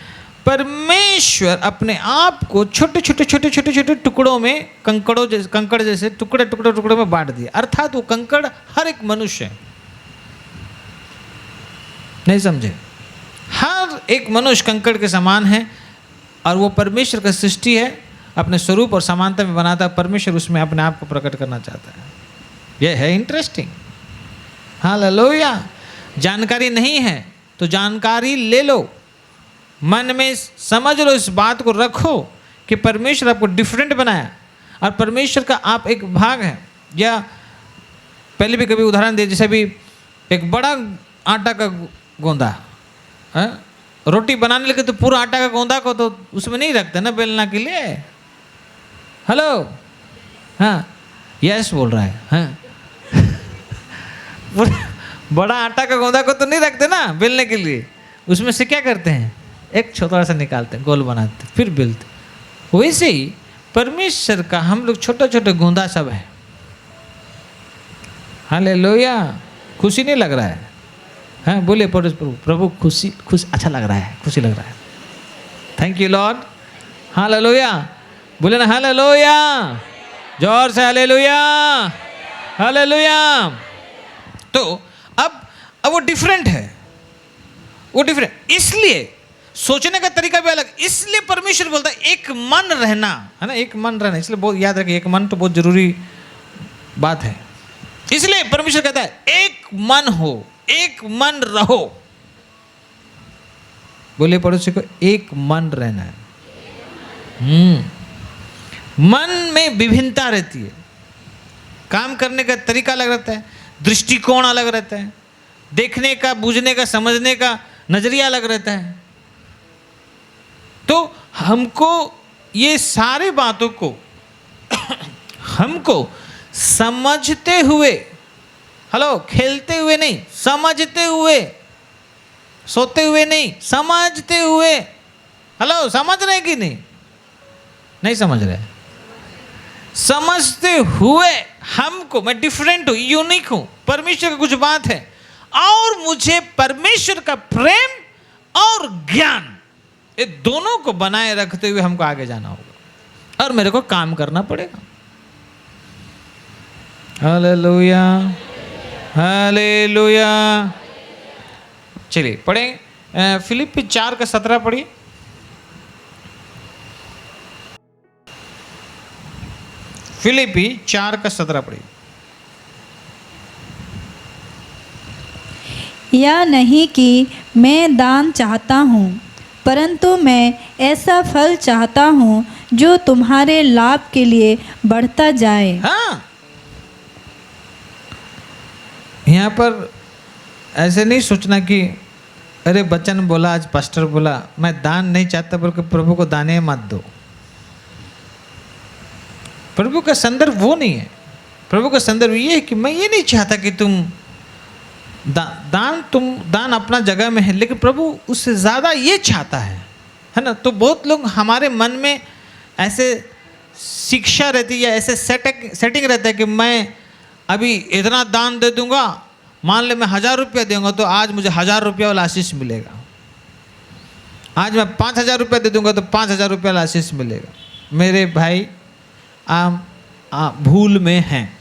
परमेश्वर अपने आप को छोटे छोटे छोटे छोटे छोटे टुकड़ों में, कंकड़ जैसे टुकड़े टुकड़े टुकड़े में बांट दिया। अर्थात वो कंकड़ हर एक मनुष्य है। नहीं समझे? हर एक मनुष्य कंकड़ के समान है, और वो परमेश्वर का सृष्टि है, अपने स्वरूप और समानता में बनाता है। परमेश्वर उसमें अपने आप को प्रकट करना चाहता है। यह है इंटरेस्टिंग। हालेलुया। जानकारी नहीं है तो जानकारी ले लो, मन में समझ लो, इस बात को रखो कि परमेश्वर आपको डिफरेंट बनाया और परमेश्वर का आप एक भाग है। या पहले भी कभी उदाहरण दे, जैसे भी एक बड़ा आटा का गोंदा है, रोटी बनाने लगे तो पूरा आटा का गोंदा को तो उसमें नहीं रखते ना बेलना के लिए। हेलो, हाँ यस बोल रहा है। हाँ बड़ा आटा का गोंदा को तो नहीं रखते ना बेलने के लिए, उसमें से क्या करते हैं? एक छोटा सा निकालते हैं, गोल बनाते हैं, फिर बेलते। वैसे ही परमेश्वर का हम लोग छोटा छोटा गोंदा सब है। हालेलुया। खुशी नहीं लग रहा है? हाँ बोले प्रभु खुशी अच्छा लग रहा है, खुशी लग रहा है। Thank you Lord. हालेलुया। बोले ना हालेलुया, जोर से हालेलुया हालेलुया। तो अब वो डिफरेंट है, वो डिफरेंट, इसलिए सोचने का तरीका भी अलग। इसलिए परमेश्वर बोलता है एक मन रहना, है ना, एक मन रहना। इसलिए बहुत याद रखिए, एक मन तो बहुत जरूरी बात है। इसलिए परमेश्वर कहता है एक मन हो, एक मन रहो। बोले पड़ोसी को, एक मन रहना है। मन में विभिन्नता रहती है, काम करने का तरीका अलग रहता है, दृष्टिकोण अलग रहता है, देखने का, बूझने का, समझने का नजरिया अलग रहता है। तो हमको ये सारी बातों को हमको समझते हुए, हेलो, खेलते हुए नहीं, समझते हुए, सोते हुए नहीं, समझते हुए। हेलो, समझ रहे कि नहीं? नहीं समझ रहे? समझते हुए हमको, मैं डिफरेंट हूं, यूनिक हूं, परमेश्वर की कुछ बात है और मुझे परमेश्वर का प्रेम और ज्ञान, ये दोनों को बनाए रखते हुए हमको आगे जाना होगा और मेरे को काम करना पड़ेगा। Hallelujah, hallelujah. चलिए पढ़ेंगे फिलिप्पी 4:17 पढ़िए। फिलिप्पी 4:17 पढ़िए। या नहीं कि मैं दान चाहता हूँ, परंतु मैं ऐसा फल चाहता हूँ जो तुम्हारे लाभ के लिए बढ़ता जाए। हाँ, यहाँ पर ऐसे नहीं सोचना कि अरे बच्चन बोला, आज पास्टर बोला मैं दान नहीं चाहता, बल्कि प्रभु को दाने मत दो। प्रभु का संदर्भ वो नहीं है। प्रभु का संदर्भ ये है कि मैं ये नहीं चाहता कि तुम दान अपना जगह में है, लेकिन प्रभु उससे ज़्यादा ये चाहता है ना। तो बहुत लोग हमारे मन में ऐसे शिक्षा रहती है या ऐसे सेटिंग रहता है कि मैं अभी इतना दान दे दूंगा, मान ले मैं 1000 रुपया दूंगा तो आज मुझे 1000 रुपया वाला आशीष मिलेगा। आज मैं 5000 रुपया दे दूंगा तो 5000 रुपया वाला आशीष मिलेगा। मेरे भाई, आप भूल में हैं।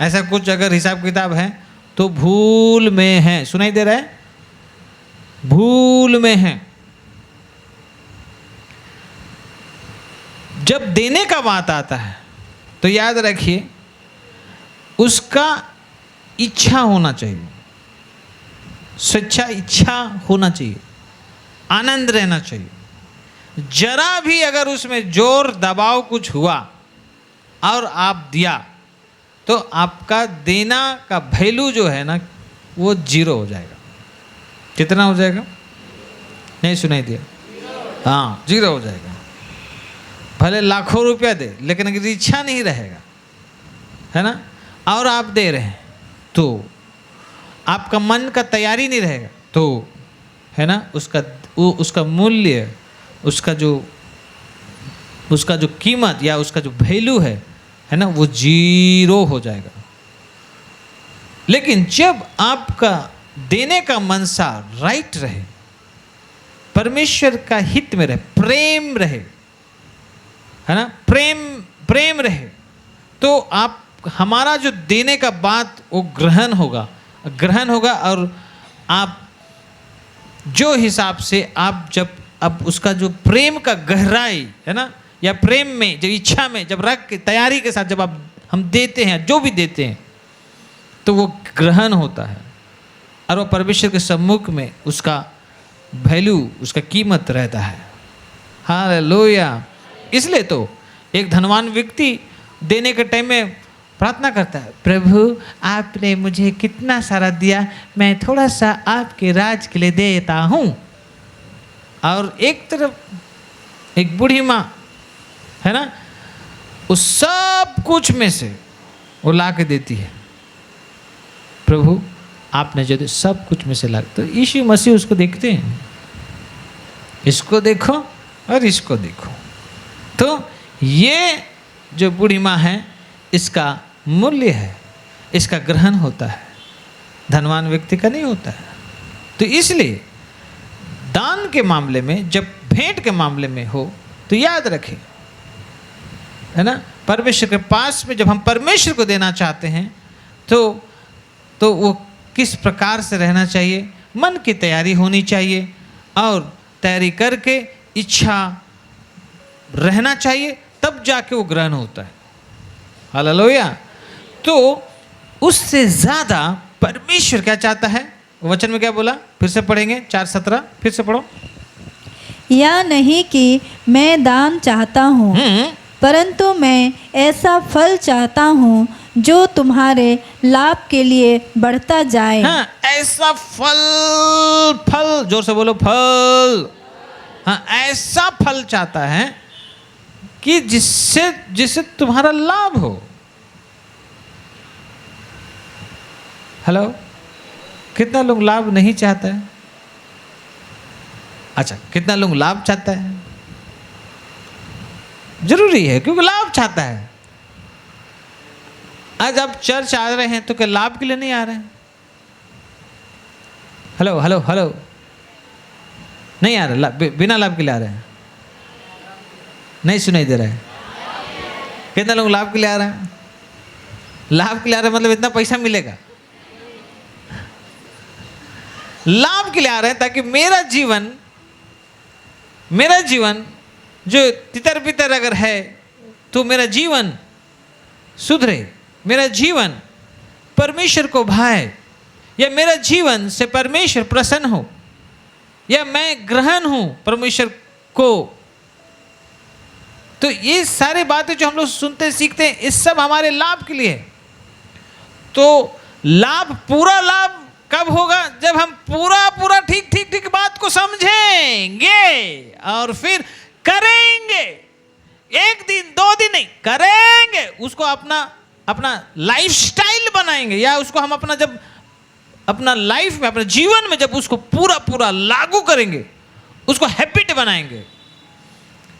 ऐसा कुछ अगर हिसाब किताब है तो भूल में है। सुनाई दे रहा है? भूल में है। जब देने का बात आता है तो याद रखिए उसका इच्छा होना चाहिए, सच्चा इच्छा होना चाहिए, आनंद रहना चाहिए। जरा भी अगर उसमें जोर दबाव कुछ हुआ और आप दिया तो आपका देना का वैल्यू जो है ना वो 0 हो जाएगा। कितना हो जाएगा? नहीं सुनाई दिया? हाँ, 0 हो जाएगा। भले लाखों रुपया दे, लेकिन अगर इच्छा नहीं रहेगा, है ना, और आप दे रहे हैं तो आपका मन का तैयारी नहीं रहेगा तो, है ना, उसका मूल्य, उसका जो कीमत या उसका जो वैल्यू है ना, वो 0 हो जाएगा। लेकिन जब आपका देने का मनसा राइट रहे, परमेश्वर का हित में रहे, प्रेम रहे, है ना, प्रेम रहे, तो आप, हमारा जो देने का बात वो ग्रहण होगा और आप जो हिसाब से आप जब अब उसका जो प्रेम का गहराई है ना, या प्रेम में जब इच्छा में जब रख के तैयारी के साथ जब हम देते हैं, जो भी देते हैं, तो वो ग्रहण होता है और वो परमेश्वर के सम्मुख में उसका वैल्यू, उसका कीमत रहता है। हालेलुया। इसलिए तो एक धनवान व्यक्ति देने के टाइम में प्रार्थना करता है, प्रभु आपने मुझे कितना सारा दिया, मैं थोड़ा सा आपके राज के लिए देता हूँ। और एक तरफ एक बूढ़ी माँ है ना, उस सब कुछ में से वो ला के देती है, प्रभु आपने जो दिया सब कुछ में से ला। तो यीशु मसीह उसको देखते हैं, इसको देखो और इसको देखो। तो ये जो बूढ़ी माँ है इसका मूल्य है, इसका ग्रहण होता है, धनवान व्यक्ति का नहीं होता है। तो इसलिए दान के मामले में, जब भेंट के मामले में हो तो याद रखें, है ना, परमेश्वर के पास में जब हम परमेश्वर को देना चाहते हैं तो वो किस प्रकार से रहना चाहिए, मन की तैयारी होनी चाहिए और तैयारी करके इच्छा रहना चाहिए, तब जाके वो ग्रहण होता है। हालेलुया। तो उससे ज़्यादा परमेश्वर क्या चाहता है, वचन में क्या बोला, फिर से पढ़ेंगे 4:17, फिर से पढ़ो। या नहीं कि मैं दान चाहता हूँ, परंतु मैं ऐसा फल चाहता हूँ जो तुम्हारे लाभ के लिए बढ़ता जाए। हाँ, ऐसा फल, जोर से बोलो, फल। हाँ, ऐसा फल चाहता है कि जिससे तुम्हारा लाभ हो। हेलो, कितना लोग लाभ नहीं चाहता है? अच्छा, कितना लोग लाभ चाहता है? जरूरी है, क्योंकि लाभ चाहता है। आज आप चर्च आ रहे हैं तो क्या लाभ के लिए नहीं आ रहे हैं? हेलो हेलो हेलो, नहीं आ रहे, बिना लाभ के लिए आ रहे हैं? नहीं सुनाई दे रहा है? कितना लोग लाभ के लिए आ रहे हैं? लाभ के लिए आ रहे हैं मतलब इतना पैसा मिलेगा? लाभ के लिए आ रहे हैं ताकि मेरा जीवन जो तितर बितर अगर है तो मेरा जीवन सुधरे, मेरा जीवन परमेश्वर को भाए, या मेरा जीवन से परमेश्वर प्रसन्न हो, या मैं ग्रहण हूं परमेश्वर को। तो ये सारी बातें जो हम लोग सुनते सीखते हैं, इस सब हमारे लाभ के लिए। तो लाभ, पूरा लाभ कब होगा? जब हम पूरा ठीक बात को समझेंगे और फिर करेंगे। एक दिन दो दिन नहीं, करेंगे उसको, अपना लाइफस्टाइल बनाएंगे, या उसको हम अपना लाइफ में, अपने जीवन में जब उसको पूरा लागू करेंगे, उसको हैबिट बनाएंगे।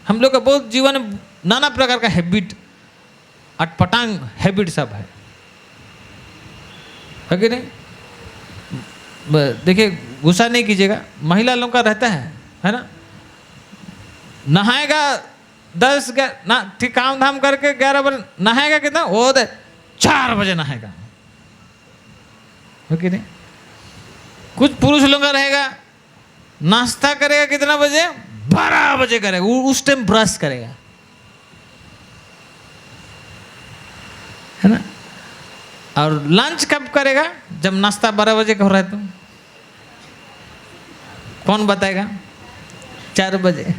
हम लोग का बहुत जीवन में नाना प्रकार का हैबिट, अटपटांग हैबिट सब है कि नहीं? देखिए, गुस्सा नहीं कीजिएगा, महिला लोगों का रहता है ना, नहाएगा 10 ना, ठीक काम धाम करके 11 बजे नहाएगा, कितना वो 4 बजे नहाएगा, है कि नहीं? कुछ पुरुष लोगों का रहेगा, नाश्ता करेगा कितना बजे? 12 बजे करेगा, उस टाइम ब्रश करेगा, है ना? और लंच कब करेगा? जब नाश्ता 12 बजे का हो रहा है तो कौन बताएगा? 4 बजे।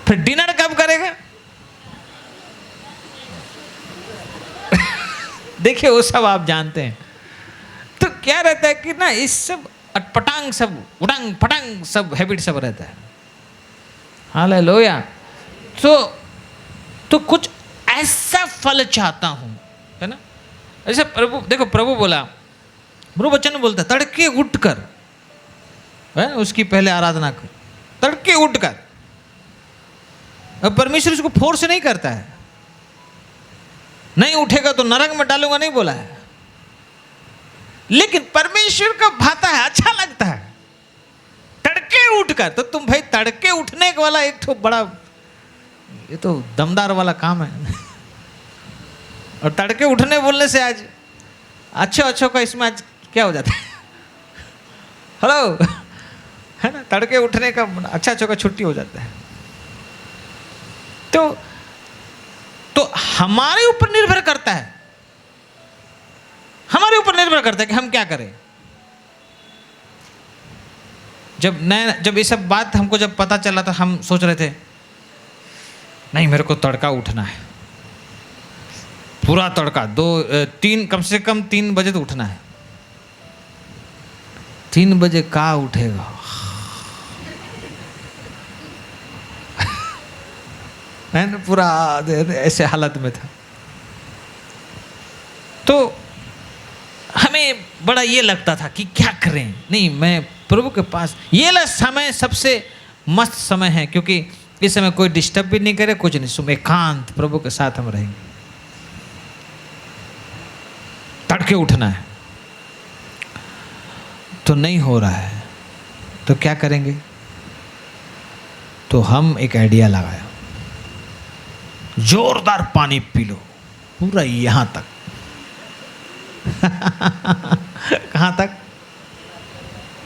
फिर डिनर कब करेगा? देखिए, वो सब आप जानते हैं। तो क्या रहता है कि ना, इस सब अटपटांग, सब उड़ंग फटांग सब हैबिट सब रहता है। हालेलुया। तो कुछ ऐसा फल चाहता हूं, है ना? ऐसे प्रभु, देखो प्रभु बोला, प्रभु वचन बोलता है, तड़के उठकर, है उसकी पहले आराधना कर, तड़के उठकर। अब परमेश्वर उसको फोर्स नहीं करता है, नहीं उठेगा तो नरक में डालूंगा नहीं बोला है, लेकिन परमेश्वर का भाता है, अच्छा लगता है तड़के उठकर। तो तुम भाई तड़के उठने वाला एक तो बड़ा, ये तो दमदार वाला काम है। और तड़के उठने बोलने से आज अच्छो का इसमें आज क्या हो जाता है? हेलो, है ना? तड़के उठने का अच्छा का छुट्टी हो जाता है। तो हमारे ऊपर निर्भर करता है, हमारे ऊपर निर्भर करता है कि हम क्या करें। जब ये सब बात हमको जब पता चला तो हम सोच रहे थे, नहीं मेरे को तड़का उठना है, पूरा तड़का, 2-3 कम से कम 3 बजे तो उठना है। 3 बजे कहाँ उठेगा? मैंने पूरा ऐसे हालत में था। तो हमें बड़ा ये लगता था कि क्या करें। नहीं, मैं प्रभु के पास, ये समय सबसे मस्त समय है, क्योंकि इस समय कोई डिस्टर्ब भी नहीं करे, कुछ नहीं, सुबह एकांत प्रभु के साथ हम रहेंगे। तड़के उठना है तो नहीं हो रहा है, तो क्या करेंगे? तो हम एक आइडिया लगाया, जोरदार पानी पी लो, पूरा यहां तक। कहां तक?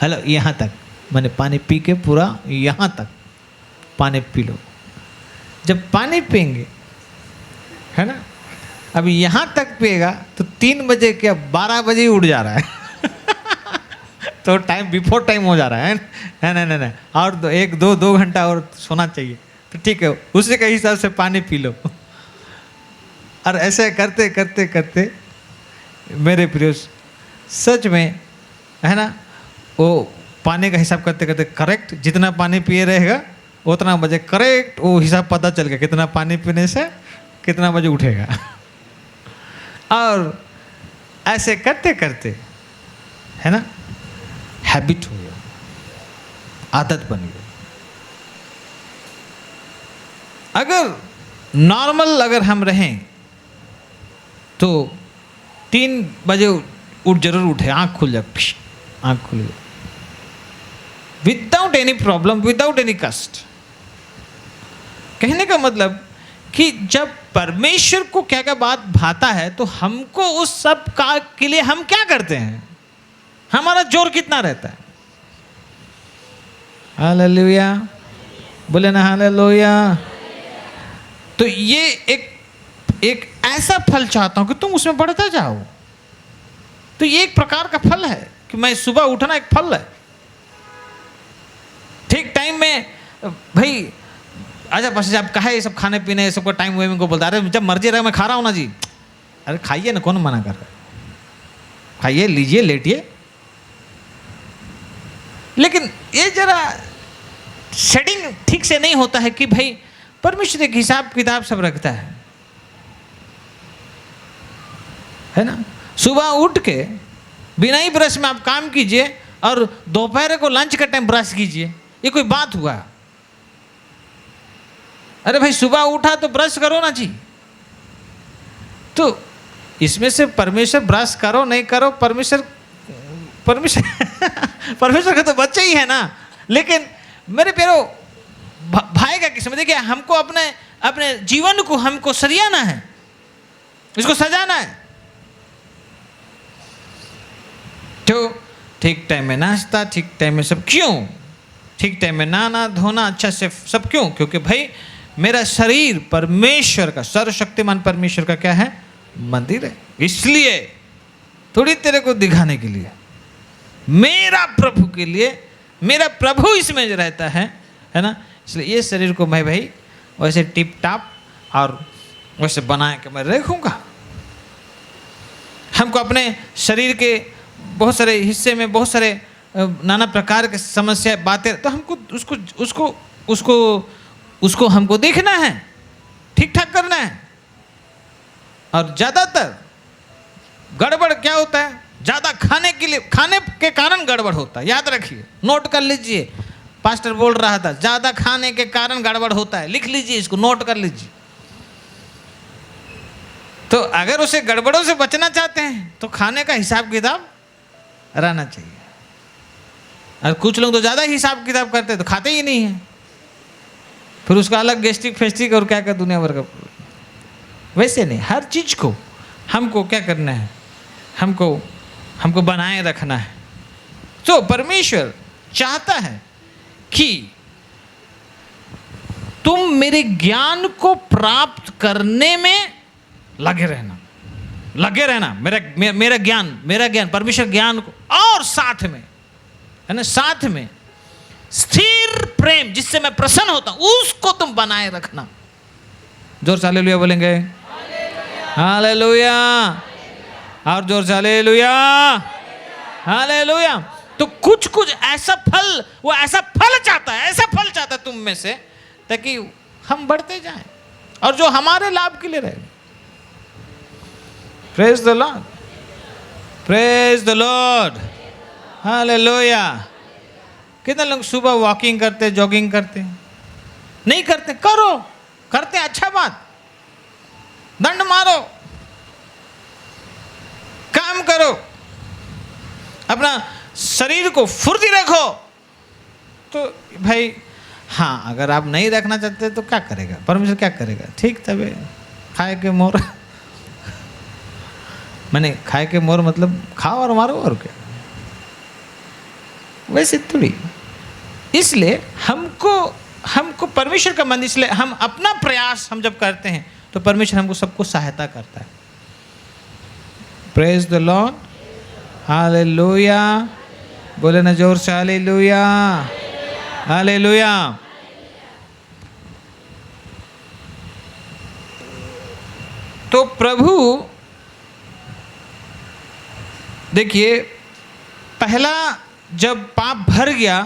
हेलो, यहां तक। मैंने पानी पी के पूरा यहां तक पानी पी लो। जब पानी पिएंगे, है ना, अभी यहाँ तक पिएगा तो 3 बजे क्या 12 बजे ही उठ जा रहा है। तो टाइम बिफोर टाइम हो जा रहा है। नहीं, और 1-2 घंटा और सोना चाहिए, तो ठीक है, उसी के हिसाब से पानी पी लो। और ऐसे करते करते करते मेरे प्रिय, सच में, है ना, वो पानी का हिसाब करते करते करेक्ट जितना पानी पिए रहेगा उतना बजे करेक्ट वो हिसाब पता चल गया, कितना पानी पीने से कितना बजे उठेगा। और ऐसे करते करते है ना, हैबिट हो गया, आदत बन गई। अगर नॉर्मल अगर हम रहें तो 3 बजे उठ जरूर उठे, आँख खुल जाए, आँख खुल गई, without any problem, without any कष्ट। कहने का मतलब कि जब परमेश्वर को क्या क्या बात भाता है तो हमको उस सब का के लिए हम क्या करते हैं, हमारा जोर कितना रहता है। हालेलुया, बोले ना हालेलुया। तो ये एक ऐसा फल चाहता हूं कि तुम उसमें बढ़ता जाओ। तो ये एक प्रकार का फल है कि मैं सुबह उठना एक फल है। ठीक टाइम में भाई आजा पास आप कहा ये सब खाने पीने ये सबका टाइम हुए, को बोलता अरे जब मर्जी रहे मैं खा रहा हूँ ना जी। अरे खाइए ना, कौन मना कर रहा है, खाइए, लीजिए, लेटिए। लेकिन ये जरा सेटिंग ठीक से नहीं होता है कि भाई परमेश्वर एक हिसाब किताब सब रखता है ना। सुबह उठ के बिना ही ब्रश में आप काम कीजिए और दोपहर को लंच का टाइम ब्रश कीजिए, ये कोई बात हुआ? अरे भाई सुबह उठा तो ब्रश करो ना जी। तो इसमें से परमेश्वर ब्रश करो नहीं करो, परमेश्वर परमेश्वर का तो बच्चे ही है ना। लेकिन मेरे प्यारो भाई का किस्म, देखिए हमको अपने जीवन को हमको सरियाना है, इसको सजाना है। तो ठीक टाइम में नाश्ता, ठीक टाइम में सब, क्यों? ठीक टाइम में नहाना धोना अच्छा से सब, क्यों? क्योंकि भाई मेरा शरीर परमेश्वर का, सर्वशक्तिमान परमेश्वर का क्या है, मंदिर है। इसलिए थोड़ी तेरे को दिखाने के लिए, मेरा प्रभु के लिए, मेरा प्रभु इसमें रहता है ना। इसलिए ये शरीर को मैं भाई वैसे टिप टाप और वैसे बना के मैं रखूँगा। हमको अपने शरीर के बहुत सारे हिस्से में बहुत सारे नाना प्रकार के समस्या बातें, तो हमको उसको हमको देखना है, ठीक ठाक करना है। और ज़्यादातर गड़बड़ क्या होता है, ज़्यादा खाने के कारण गड़बड़ होता है। याद रखिए, नोट कर लीजिए। पास्टर बोल रहा था ज़्यादा खाने के कारण गड़बड़ होता है, लिख लीजिए इसको, नोट कर लीजिए। तो अगर उसे गड़बड़ों से बचना चाहते हैं तो खाने का हिसाब किताब रहना चाहिए। और कुछ लोग तो ज़्यादा हिसाब किताब करते हैं तो खाते ही नहीं हैं, फिर उसका अलग गैस्ट्रिक फेस्ट्रिक और क्या क्या दुनिया भर का। वैसे नहीं, हर चीज़ को हमको क्या करना है, हमको बनाए रखना है। तो परमेश्वर चाहता है कि तुम मेरे ज्ञान को प्राप्त करने में लगे रहना। मेरा ज्ञान परमेश्वर ज्ञान को, और साथ में है ना, साथ में स्थिर प्रेम जिससे मैं प्रसन्न होता हूं, उसको तुम बनाए रखना। जोर से हालेलुया बोलेंगे, हालेलुया, और जोर से हालेलुया, हालेलुया। तो कुछ ऐसा फल, वो ऐसा फल चाहता है तुम में से, ताकि हम बढ़ते जाएं और जो हमारे लाभ के लिए रहे। Praise the Lord, praise the Lord, hallelujah. कितने लोग सुबह वॉकिंग करते, जॉगिंग करते? नहीं करते, करो, करते, अच्छा बात। दंड मारो, काम करो, अपना शरीर को फुर्ती रखो। तो भाई हाँ, अगर आप नहीं रखना चाहते तो क्या करेगा परमेश्वर, क्या करेगा? ठीक तब खाए के मोर मैंने खाए के मोर मतलब खाओ और मारो, और क्या, वैसे थोड़ी। इसलिए हमको परमेश्वर का मन, इसलिए हम अपना प्रयास हम जब करते हैं तो परमेश्वर हमको सबको सहायता करता है। प्रेज द लॉर्ड, हालेलुया, बोले ना जोर से हालेलुया, हालेलुया। तो प्रभु देखिए, पहला जब पाप भर गया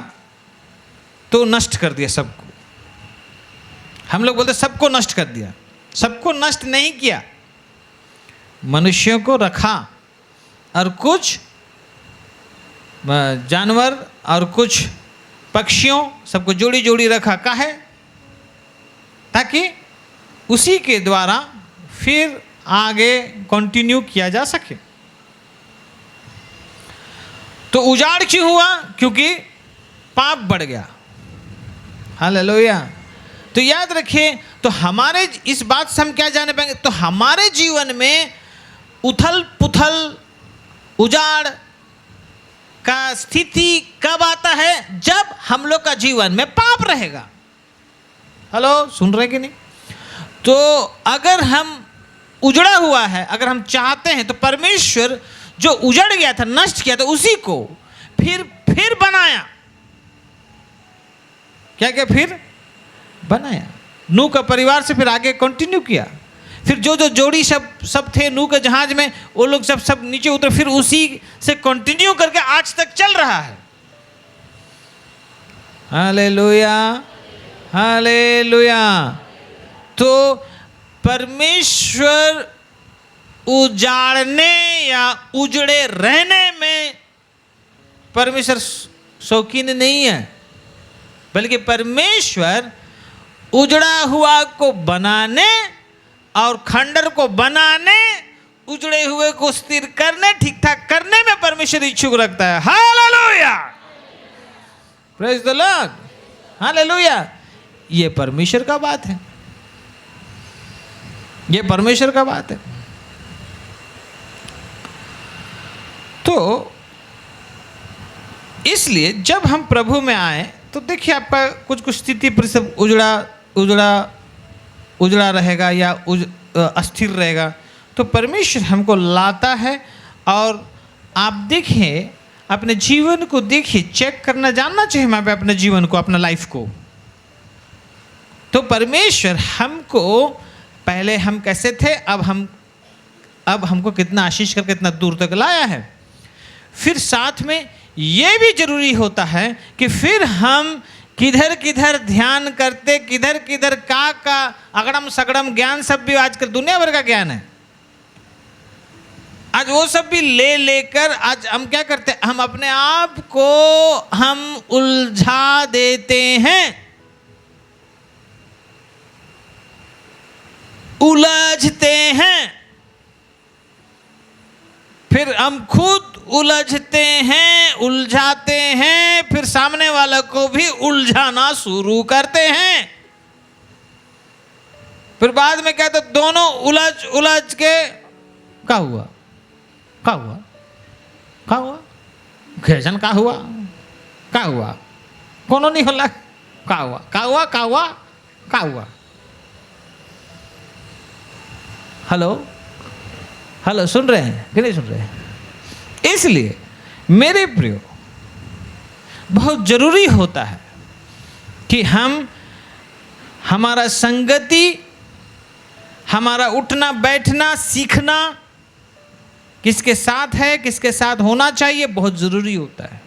तो नष्ट कर दिया सबको। हम लोग बोलते सबको नष्ट कर दिया, सबको नष्ट नहीं किया, मनुष्यों को रखा और कुछ जानवर और कुछ पक्षियों सबको जोड़ी जोड़ी रखा काहे, ताकि उसी के द्वारा फिर आगे कंटिन्यू किया जा सके। तो उजाड़ क्यों हुआ? क्योंकि पाप बढ़ गया। हालेलुया। तो याद रखिए, तो हमारे इस बात से हम क्या जाने पाएंगे? तो हमारे जीवन में उथल पुथल उजाड़ का स्थिति कब आता है? जब हम लोग का जीवन में पाप रहेगा। हेलो, सुन रहे कि नहीं? तो अगर हम उजड़ा हुआ है, अगर हम चाहते हैं, तो परमेश्वर जो उजड़ गया था, नष्ट किया था, उसी को फिर बनाया। क्या क्या फिर बनाया? नूह का परिवार से फिर आगे कंटिन्यू किया। फिर जो जोड़ी सब थे नूह के जहाज में, वो लोग सब नीचे उतरे, फिर उसी से कंटिन्यू करके आज तक चल रहा है। Hallelujah, hallelujah. तो परमेश्वर उजाड़ने या उजड़े रहने में परमेश्वर शौकीन नहीं है, बल्कि परमेश्वर उजड़ा हुआ को बनाने और खंडर को बनाने, उजड़े हुए को स्थिर करने, ठीक ठाक करने में परमेश्वर इच्छुक रखता है। Hallelujah, praise the Lord, hallelujah. ये परमेश्वर का बात है, ये परमेश्वर का बात है। तो इसलिए जब हम प्रभु में आए, तो देखिए आपका कुछ स्थिति पर सब उजड़ा रहेगा या अस्थिर रहेगा, तो परमेश्वर हमको लाता है। और आप देखिए, अपने जीवन को देखिए, चेक करना जानना चाहिए हमें अपने जीवन को, अपना लाइफ को। तो परमेश्वर हमको, पहले हम कैसे थे, अब हमको कितना आशीष करके कितना दूर तक लाया है। फिर साथ में ये भी जरूरी होता है कि फिर हम किधर किधर ध्यान करते, किधर किधर का अगड़म सगड़म ज्ञान, सब भी आजकल दुनिया भर का ज्ञान है। आज वो सब भी लेकर आज हम क्या करते हैं, हम अपने आप को हम उलझा देते हैं, उलझते हैं, फिर हम खुद उलझते हैं, उलझाते हैं, फिर सामने वाला को भी उलझाना शुरू करते हैं। फिर बाद में कहते दोनों उलझ के क्या हुआ, क्या हुआ, क्या हुआ, घेजन का हुआ, क्या हुआ, कोनो नहीं होला, क्या हुआ, क्या हुआ, क्या हुआ, क्या हुआ। हेलो, हेलो, सुन रहे हैं कि नहीं सुन रहे हैं? इसलिए मेरे प्रियो, बहुत जरूरी होता है कि हमारा संगति, हमारा उठना बैठना सीखना किसके साथ है, किसके साथ होना चाहिए, बहुत जरूरी होता है।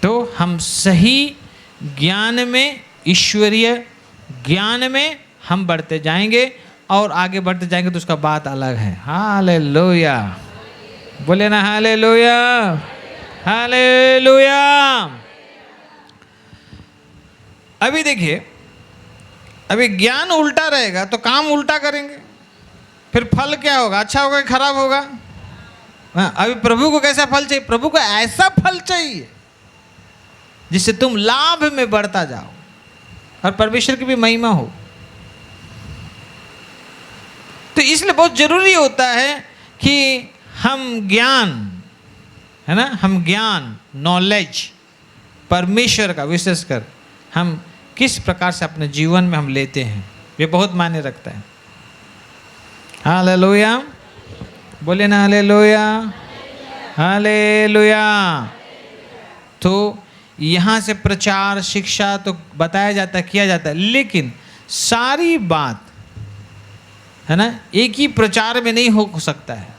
तो हम सही ज्ञान में, ईश्वरीय ज्ञान में हम बढ़ते जाएंगे, और आगे बढ़ते जाएंगे तो उसका बात अलग है। हालेलुया, बोले ना हालेलुया, हालेलुया। अभी देखिए, अभी ज्ञान उल्टा रहेगा तो काम उल्टा करेंगे, फिर फल क्या होगा, अच्छा होगा कि खराब होगा? अभी प्रभु को कैसा फल चाहिए? प्रभु को ऐसा फल चाहिए जिससे तुम लाभ में बढ़ता जाओ और परमेश्वर की भी महिमा हो। तो इसलिए बहुत जरूरी होता है कि हम ज्ञान, है ना, हम ज्ञान, नॉलेज परमेश्वर का विशेषकर हम किस प्रकार से अपने जीवन में हम लेते हैं, ये बहुत मायने रखता है। हालेलुया, बोले ना हालेलुया, हालेलुया। तो यहाँ से प्रचार शिक्षा तो बताया जाता है, किया जाता है, लेकिन सारी बात, है ना, एक ही प्रचार में नहीं हो सकता है।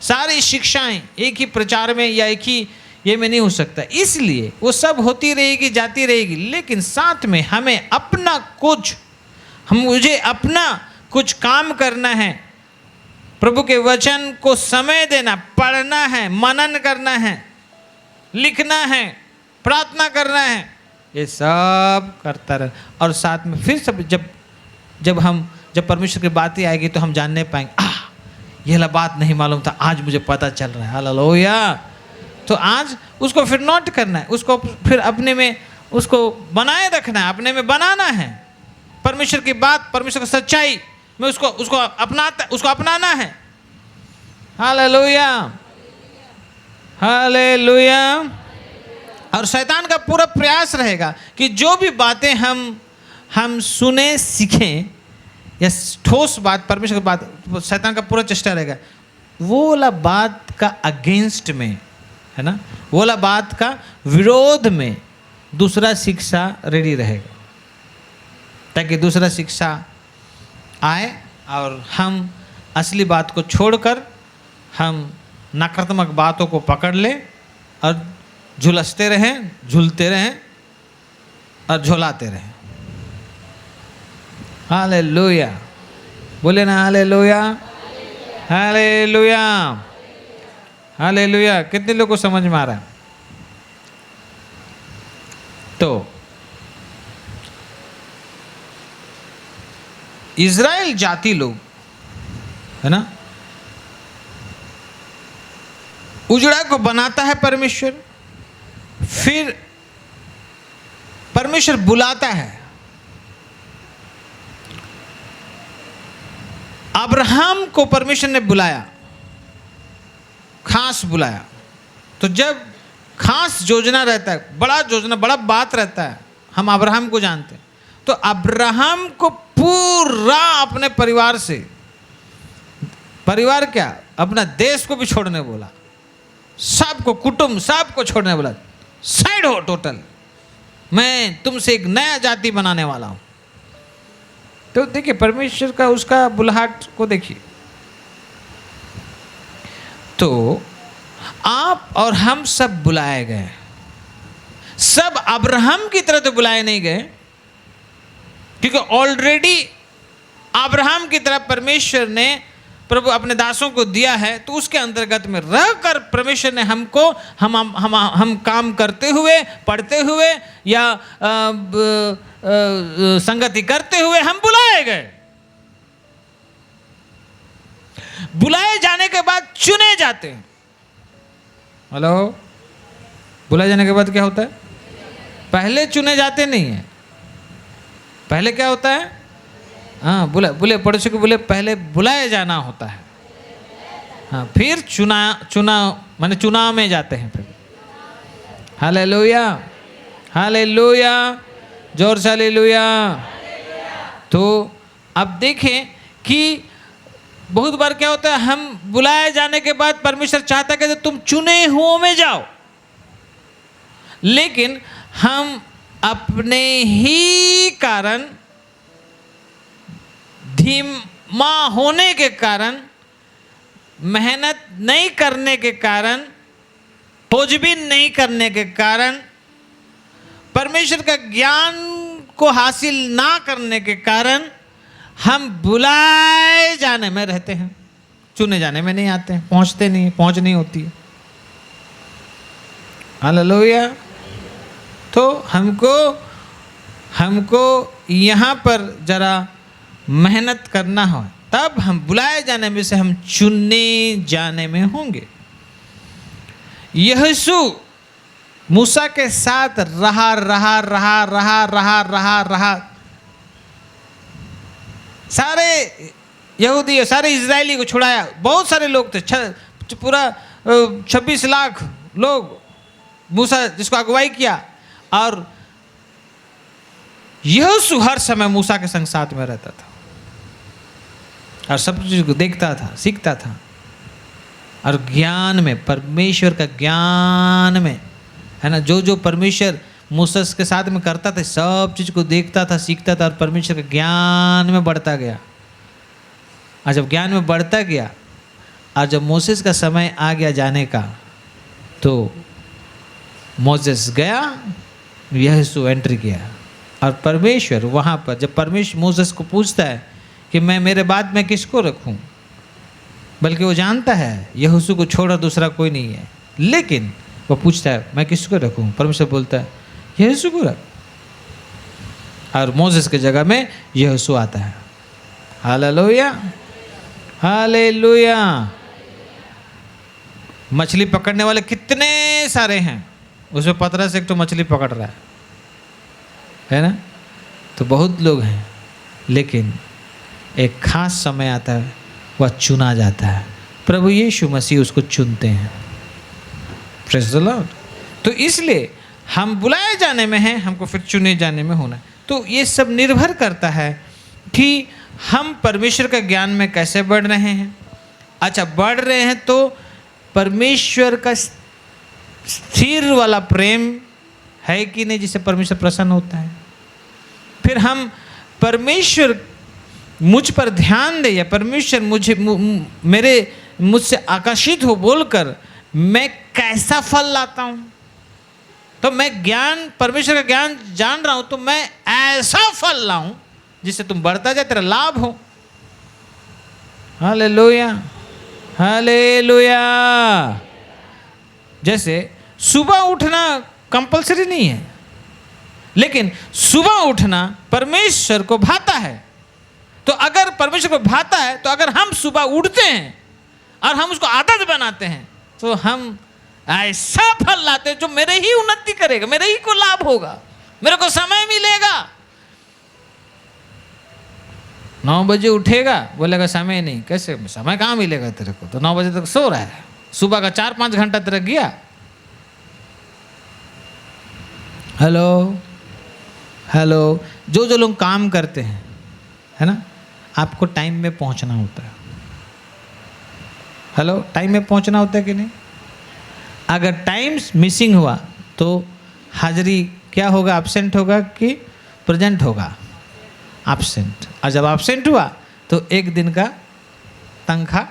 सारी शिक्षाएं एक ही प्रचार में या एक ही ये में नहीं हो सकता। इसलिए वो सब होती रहेगी, जाती रहेगी, लेकिन साथ में हमें अपना कुछ, मुझे अपना कुछ काम करना है, प्रभु के वचन को समय देना, पढ़ना है, मनन करना है, लिखना है, प्रार्थना करना है, ये सब करता रहे। और साथ में फिर सब जब परमेश्वर की बातें आएगी तो हम जानने पाएंगे, यह ला बात नहीं मालूम था, आज मुझे पता चल रहा है। हालेलुया। तो आज उसको फिर नोट करना है, उसको फिर अपने में उसको बनाए रखना है, अपने में बनाना है। परमेश्वर की बात, परमेश्वर की सच्चाई में उसको अपनाना है। Hallelujah, hallelujah. और शैतान का पूरा प्रयास रहेगा कि जो भी बातें हम सुने, सीखें, या ठोस बात, परमेश्वर की बात, शैतान का पूरा चेष्टा रहेगा वो वाला बात का अगेंस्ट में, है ना, वो वाला बात का विरोध में दूसरा शिक्षा रेडी रहेगा, ताकि दूसरा शिक्षा आए और हम असली बात को छोड़कर हम नकारात्मक बातों को पकड़ लें और झुलसते रहें, झूलते रहें और झुलाते रहें। हालेलुया, बोले ना हालेलुया, हालेलुया, हालेलुया। कितने लोगों को समझ में आ रहा है? तो इज़राइल जाति लोग, है ना, उजड़ा को बनाता है परमेश्वर, फिर परमेश्वर बुलाता है। अब्राहम को परमेश्वर ने बुलाया, खास बुलाया। तो जब खास योजना रहता है, बड़ा योजना, बड़ा बात रहता है, हम अब्राहम को जानते हैं, तो अब्राहम को पूरा अपने परिवार से, परिवार क्या, अपना देश को भी छोड़ने बोला, सबको, कुटुंब सबको छोड़ने बोला, साइड हो टोटल, मैं तुमसे एक नया जाति बनाने वाला हूं। तो देखिए परमेश्वर का उसका बुलाहट को देखिए। तो आप और हम सब बुलाए गए, सब अब्राहम की तरह तो बुलाए नहीं गए, क्योंकि ऑलरेडी अब्राहम की तरह परमेश्वर ने प्रभु अपने दासों को दिया है। तो उसके अंतर्गत में रहकर परमेश्वर ने हमको हम काम करते हुए, पढ़ते हुए या संगति करते हुए हम बुलाए गए। बुलाए जाने के बाद चुने जाते हैं। हेलो, बुलाए जाने के बाद क्या होता है? पहले चुने जाते नहीं है। पहले क्या होता है? हाँ, बुले पड़ोसी को बोले पहले बुलाए जाना होता है, हाँ, फिर चुना माने चुनाव में जाते हैं फिर। हालेलुया, हालेलुया, जोर से हालेलुया। तो अब देखें कि बहुत बार क्या होता है, हम बुलाए जाने के बाद परमेश्वर चाहता है कि तुम चुने हुओं में जाओ, लेकिन हम अपने ही कारण, धीमा होने के कारण, मेहनत नहीं करने के कारण, खोजबीन नहीं करने के कारण, परमेश्वर का ज्ञान को हासिल ना करने के कारण हम बुलाए जाने में रहते हैं, चुने जाने में नहीं आते हैं, पहुंचते नहीं, पहुंच नहीं होती है। हालेलुया। तो हमको यहाँ पर जरा मेहनत करना हो, तब हम बुलाए जाने में से हम चुने जाने में होंगे। यहोशू मूसा के साथ रहा। सारे यहूदी, सारे इजरायली को छुड़ाया। बहुत सारे लोग थे, पूरा 26 लाख लोग मूसा जिसको अगुवाई किया, और यहोशू हर समय मूसा के संग साथ में रहता था और सब चीज को देखता था, सीखता था, और ज्ञान में, परमेश्वर का ज्ञान में, है ना, जो परमेश्वर मूसा के साथ में करता था, सब चीज को देखता था, सीखता था, और परमेश्वर के ज्ञान में बढ़ता गया। और जब ज्ञान में बढ़ता गया और जब मोसेस का समय आ गया जाने का, तो मोसेस गया, यहोशू एंट्री किया। और परमेश्वर वहाँ पर, जब परमेश्वर मोसेस को पूछता है कि मैं मेरे बाद में किसको रखूं, बल्कि वो जानता है यहोशू को छोड़ा दूसरा कोई नहीं है, लेकिन वो पूछता है मैं किसको रखूं? परमेश्वर बोलता है यहोशू को रख, और मोसेस की जगह में यहोशू आता है। Hallelujah, hallelujah. मछली पकड़ने वाले कितने सारे हैं, उसमें पतरस एक तो मछली पकड़ रहा है ना, तो बहुत लोग हैं, लेकिन एक खास समय आता है वह चुना जाता है। प्रभु यीशु मसीह उसको चुनते हैं। Praise the Lord. तो इसलिए हम बुलाए जाने में हैं, हमको फिर चुने जाने में होना है। तो ये सब निर्भर करता है कि हम परमेश्वर का ज्ञान में कैसे बढ़ रहे हैं। अच्छा, बढ़ रहे हैं तो परमेश्वर का स्थिर वाला प्रेम है कि नहीं, जिससे परमेश्वर प्रसन्न होता है। फिर हम परमेश्वर मुझ पर ध्यान दे, या परमेश्वर मुझसे आकर्षित हो बोलकर मैं कैसा फल लाता हूँ। तो मैं ज्ञान, परमेश्वर का ज्ञान जान रहा हूँ, तो मैं ऐसा फल लाऊं जिससे तुम बढ़ता जाए, तेरा लाभ हो। Hallelujah, hallelujah. जैसे सुबह उठना कंपलसरी नहीं है, लेकिन सुबह उठना परमेश्वर को भाता है। तो अगर परमेश्वर को भाता है, तो अगर हम सुबह उठते हैं और हम उसको आदत बनाते हैं, तो हम ऐसा फल लाते हैं जो मेरे ही उन्नति करेगा, मेरे ही को लाभ होगा, मेरे को समय मिलेगा। 9 बजे उठेगा, बोलेगा समय नहीं। कैसे समय कहाँ मिलेगा तेरे को? तो 9 बजे तक सो रहा है, सुबह का 4-5 घंटा तेरा गया। Hello, hello. जो लोग काम करते हैं, है ना, आपको टाइम में पहुंचना होता है। हेलो, टाइम में पहुंचना होता है कि नहीं? अगर टाइम मिसिंग हुआ तो हाजिरी क्या होगा? एब्सेंट होगा कि प्रेजेंट होगा? एब्सेंट। और जब एब्सेंट हुआ तो एक दिन का तनख्वाह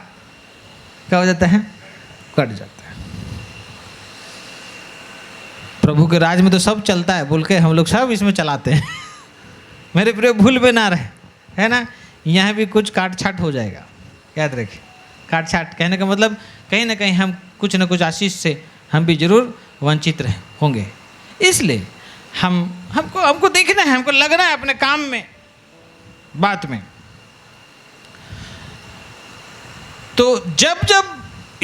क्या हो जाता है? कट जाता है। प्रभु के राज में तो सब चलता है बोल के हम लोग सब इसमें चलाते हैं। मेरे प्रिय, भूल में ना रहे, है ना, यहाँ भी कुछ काट छाट हो जाएगा, याद रखिए। काट छाट कहने का मतलब कहीं ना कहीं हम कुछ न कुछ आशीष से हम भी जरूर वंचित रहे होंगे। इसलिए हमको देखना है, हमको लगना है अपने काम में, बात में। तो जब जब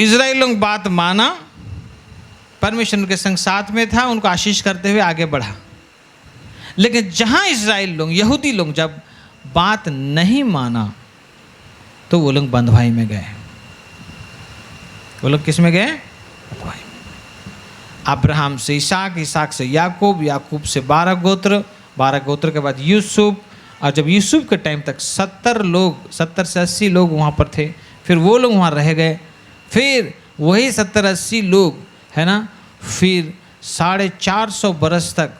इजराइल लोग बात माना, परमेश्वर के संग साथ में था, उनको आशीष करते हुए आगे बढ़ा। लेकिन जहां इजराइल लोग, यहूदी लोग जब बात नहीं माना, तो वो लोग बंधुआई में गए। वो लोग किस में गए? बंधुआई में। अब्राहम से इसहाक, इसहाक से याकूब, याकूब से 12 गोत्र, 12 गोत्र के बाद यूसुफ। और जब यूसुफ के टाइम तक 70 से 80 लोग वहाँ पर थे, फिर वो लोग वहाँ रह गए। फिर वही 70-80 लोग, है ना, फिर 450 बरस तक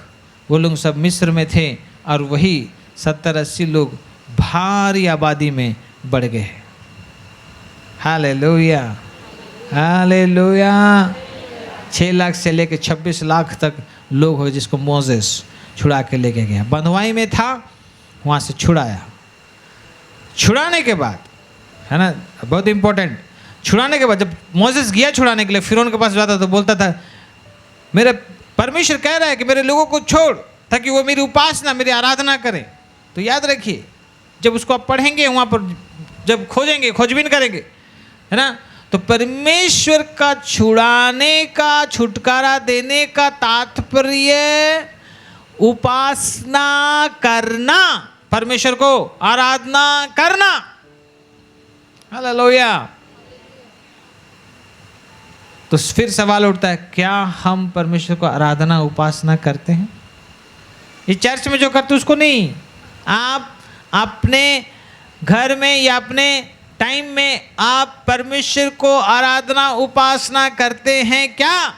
वो लोग सब मिस्र में थे, और वही 70-80 लोग भारी आबादी में बढ़ गए। Hallelujah, hallelujah. 6 लाख से लेकर 26 लाख तक लोग हो, जिसको मोसेस छुड़ा के लेके गया। बंधुआई में था, वहाँ से छुड़ाया। छुड़ाने के बाद, है ना, बहुत इंपॉर्टेंट, छुड़ाने के बाद जब मोसेस गया छुड़ाने के लिए, फिरौन के पास जाता तो बोलता था मेरे परमेश्वर कह रहा है कि मेरे लोगों को छोड़, ताकि वो मेरी उपासना, मेरी आराधना करें। तो याद रखिए, जब उसको आप पढ़ेंगे, वहाँ पर जब खोजेंगे, खोजबीन करेंगे, है ना, तो परमेश्वर का छुड़ाने का, छुटकारा देने का तात्पर्य उपासना करना, परमेश्वर को आराधना करना। हालेलुया। तो फिर सवाल उठता है, क्या हम परमेश्वर को आराधना, उपासना करते हैं? ये चर्च में जो करते उसको नहीं, आप अपने घर में या अपने टाइम में आप परमेश्वर को आराधना, उपासना करते हैं क्या?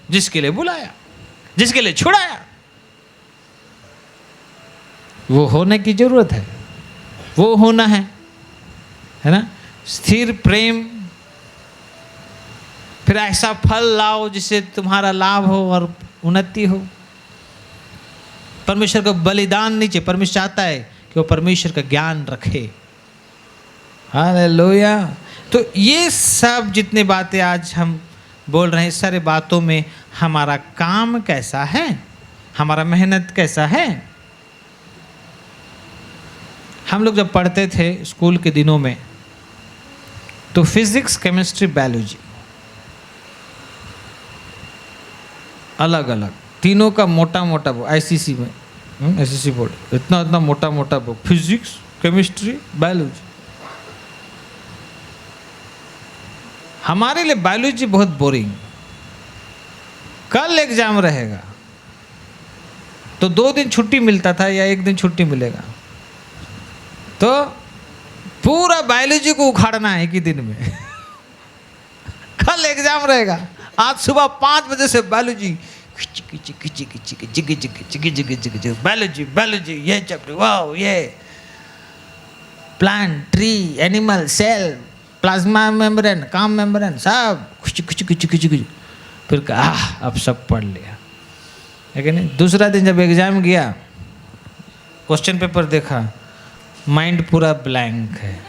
जिसके लिए बुलाया, जिसके लिए छुड़ाया, वो होने की जरूरत है, वो होना है ना, स्थिर प्रेम। फिर ऐसा फल लाओ जिससे तुम्हारा लाभ हो और उन्नति हो। परमेश्वर को बलिदान नहीं चाहिए, परमेश्वर चाहता है कि वो परमेश्वर का ज्ञान रखे। हालेलुया। तो ये सब जितने बातें आज हम बोल रहे हैं, इस सारे बातों में हमारा काम कैसा है, हमारा मेहनत कैसा है। हम लोग जब पढ़ते थे स्कूल के दिनों में, तो फिजिक्स, केमिस्ट्री, बायोलॉजी अलग अलग तीनों का मोटा मोटा बुक, आईसीसी में, आईसीसी बोर्ड, इतना इतना मोटा मोटा बुक, फिजिक्स, केमिस्ट्री, बायोलॉजी। हमारे लिए बायोलॉजी बहुत बोरिंग। कल एग्जाम रहेगा तो 2 दिन छुट्टी मिलता था या 1 दिन छुट्टी मिलेगा, तो पूरा बायोलॉजी को उखाड़ना है एक ही दिन में। कल एग्जाम रहेगा, आज सुबह 5 बजे से बायोलॉजी, बायोलॉजी बायोलॉजी, ये चैप्टर, वाओ, ये plant, tree, animal, cell, plasma membrane, काम मेम्ब्रेन, सब कुछ। फिर कहा अब सब पढ़ लिया, है कि नहीं। दूसरा दिन जब एग्जाम गया, क्वेश्चन पेपर देखा, माइंड पूरा ब्लैंक है।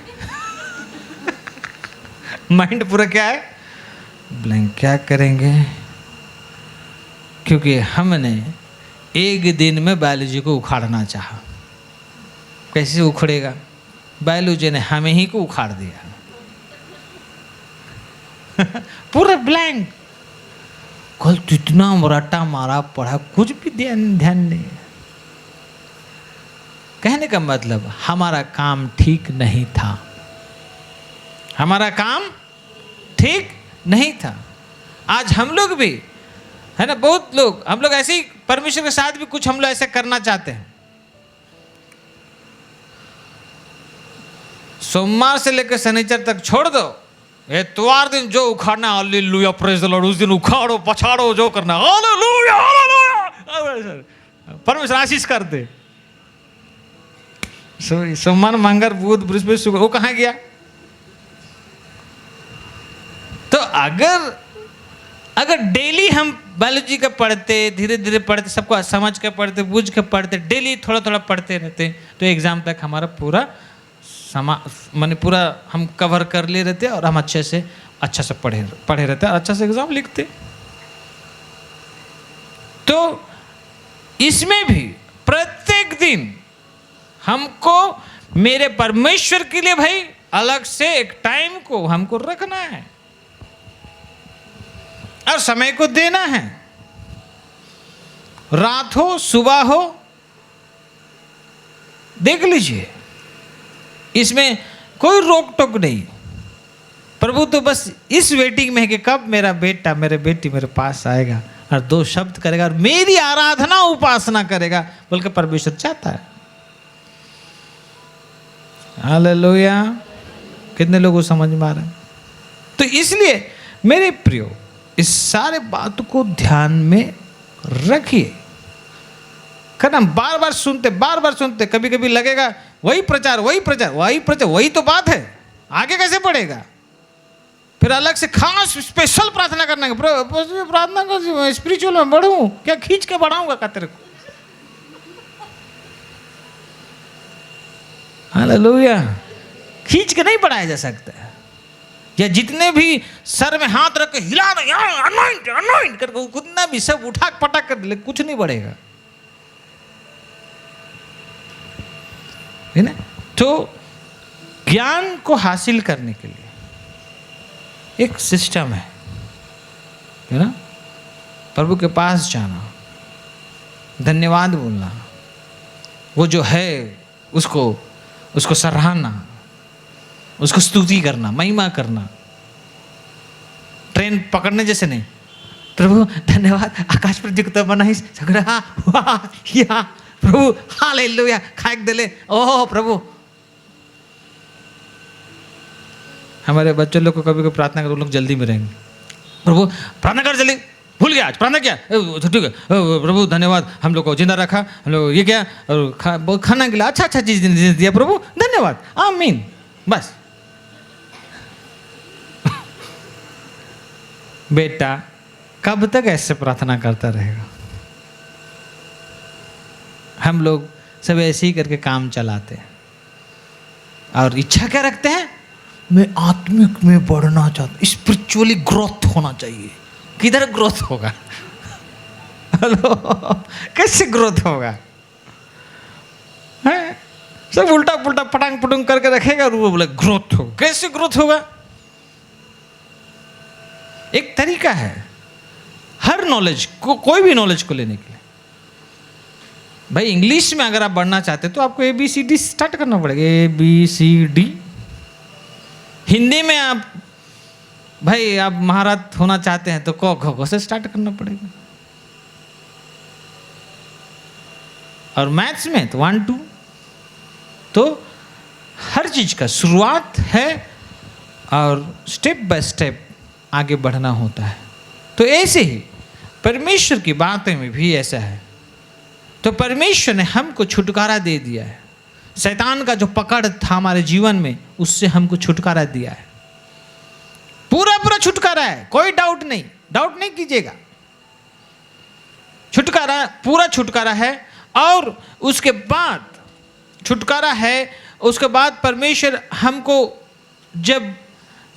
माइंड पूरा क्या है? ब्लैंक। क्या करेंगे? क्योंकि हमने एक दिन में बायोलॉजी को उखाड़ना चाहा। कैसे उखड़ेगा? बायोलॉजी ने हमें ही को उखाड़ दिया। पूरा ब्लैंक। कल तो इतना रट्टा मारा पढ़ा, कुछ भी ध्यान नहीं। कहने का मतलब हमारा काम ठीक नहीं था, हमारा काम ठीक नहीं था। आज हम लोग भी है ना, बहुत लोग, हम लोग ऐसे ही परमेश्वर के साथ भी कुछ हम लोग ऐसे करना चाहते हैं। सोमवार से लेकर शनिचर तक छोड़ दो, इतवार दिन जो उखाड़ना, हालेलुया, प्रेज द लॉर्ड, उस दिन उखाड़ो पछाड़ो जो करना, हालेलुया हालेलुया, परमेश्वर आशीष कर दे। सोमवार, मंगल, बुध, बृहस्पति, शुक्र, वो कहाँ गया? तो अगर डेली हम बायोलॉजी का पढ़ते, धीरे धीरे पढ़ते, सबको समझ के पढ़ते, बुझ के पढ़ते, डेली थोड़ा थोड़ा पढ़ते रहते, तो एग्जाम तक हमारा पूरा माने पूरा हम कवर कर ले रहते और हम अच्छे से पढ़े रहते और अच्छा से एग्जाम लिखते। तो इसमें भी प्रत्येक दिन हमको मेरे परमेश्वर के लिए भाई अलग से एक टाइम को हमको रखना है और समय को देना है। रात हो, सुबह हो, देख लीजिए, इसमें कोई रोक टोक नहीं। प्रभु तो बस इस वेटिंग में है कि कब मेरा बेटा, मेरे बेटी मेरे पास आएगा और 2 शब्द करेगा और मेरी आराधना उपासना करेगा, बल्कि परमेश्वर चाहता है। हालेलुया। कितने लोगों समझ में आ रहा है? तो इसलिए मेरे प्रियो, इस सारे बात को ध्यान में रखिए। हम बार बार सुनते, कभी कभी लगेगा वही प्रचार वही तो बात है, आगे कैसे पढ़ेगा? फिर अलग से खास स्पेशल प्रार्थना करना, प्रार्थना कर, स्पिरिचुअल में बढ़ूं क्या, खींच के बढ़ाऊंगा क्या तेरे को? हालेलुया। खींच के नहीं बढ़ाया जा सकता है। या जितने भी सर में हाथ रख के हिला दो, अनॉइंट करके कितना भी सब उठाक पटाक कर ले, कुछ नहीं बढ़ेगा, है ना। तो ज्ञान को हासिल करने के लिए एक सिस्टम है ना। प्रभु के पास जाना, धन्यवाद बोलना, वो जो है उसको सराहना, उसको स्तुति करना, महिमा करना। ट्रेन पकड़ने जैसे नहीं, प्रभु धन्यवाद, आकाश पर जिकता बनाई सगड़ा या प्रभु हालेलुया, खाक दे ले, ओह प्रभु। हमारे बच्चे लोग को कभी कभी प्रार्थना कर, लोग जल्दी में रहेंगे, प्रभु प्रार्थना कर जल्दी, भूल गया आज प्रार्थना किया, ठीक है प्रभु धन्यवाद, हम लोग को जिंदा रखा, हम लोग ये क्या, और खाना के लिए अच्छा चीज दिया प्रभु धन्यवाद, आमीन, बस। बेटा कब तक ऐसे प्रार्थना करता रहेगा? हम लोग सब ऐसे ही करके काम चलाते हैं और इच्छा क्या रखते हैं? मैं आत्मिक में बढ़ना चाहता, स्पिरिचुअली ग्रोथ होना चाहिए। किधर ग्रोथ होगा? हेलो, कैसे ग्रोथ होगा? है सब उल्टा पुल्टा पटांग पुटुंग करके रखेगा और वो बोले ग्रोथ हो। कैसे ग्रोथ होगा? एक तरीका है हर नॉलेज को, कोई भी नॉलेज को लेने के लिए। भाई इंग्लिश में अगर आप बढ़ना चाहते हैं तो आपको ABCD स्टार्ट करना पड़ेगा, ABCD। हिंदी में आप भाई आप महारत होना चाहते हैं तो क ख ग से स्टार्ट करना पड़ेगा। और मैथ्स में तो 1 2। तो हर चीज का शुरुआत है और स्टेप बाय स्टेप आगे बढ़ना होता है। तो ऐसे ही परमेश्वर की बातें में भी ऐसा है। तो परमेश्वर ने हमको छुटकारा दे दिया है। शैतान का जो पकड़ था हमारे जीवन में, उससे हमको छुटकारा दिया है। पूरा पूरा छुटकारा है, कोई डाउट नहीं, डाउट नहीं कीजिएगा। छुटकारा, पूरा छुटकारा है। और उसके बाद छुटकारा है, उसके बाद परमेश्वर हमको जब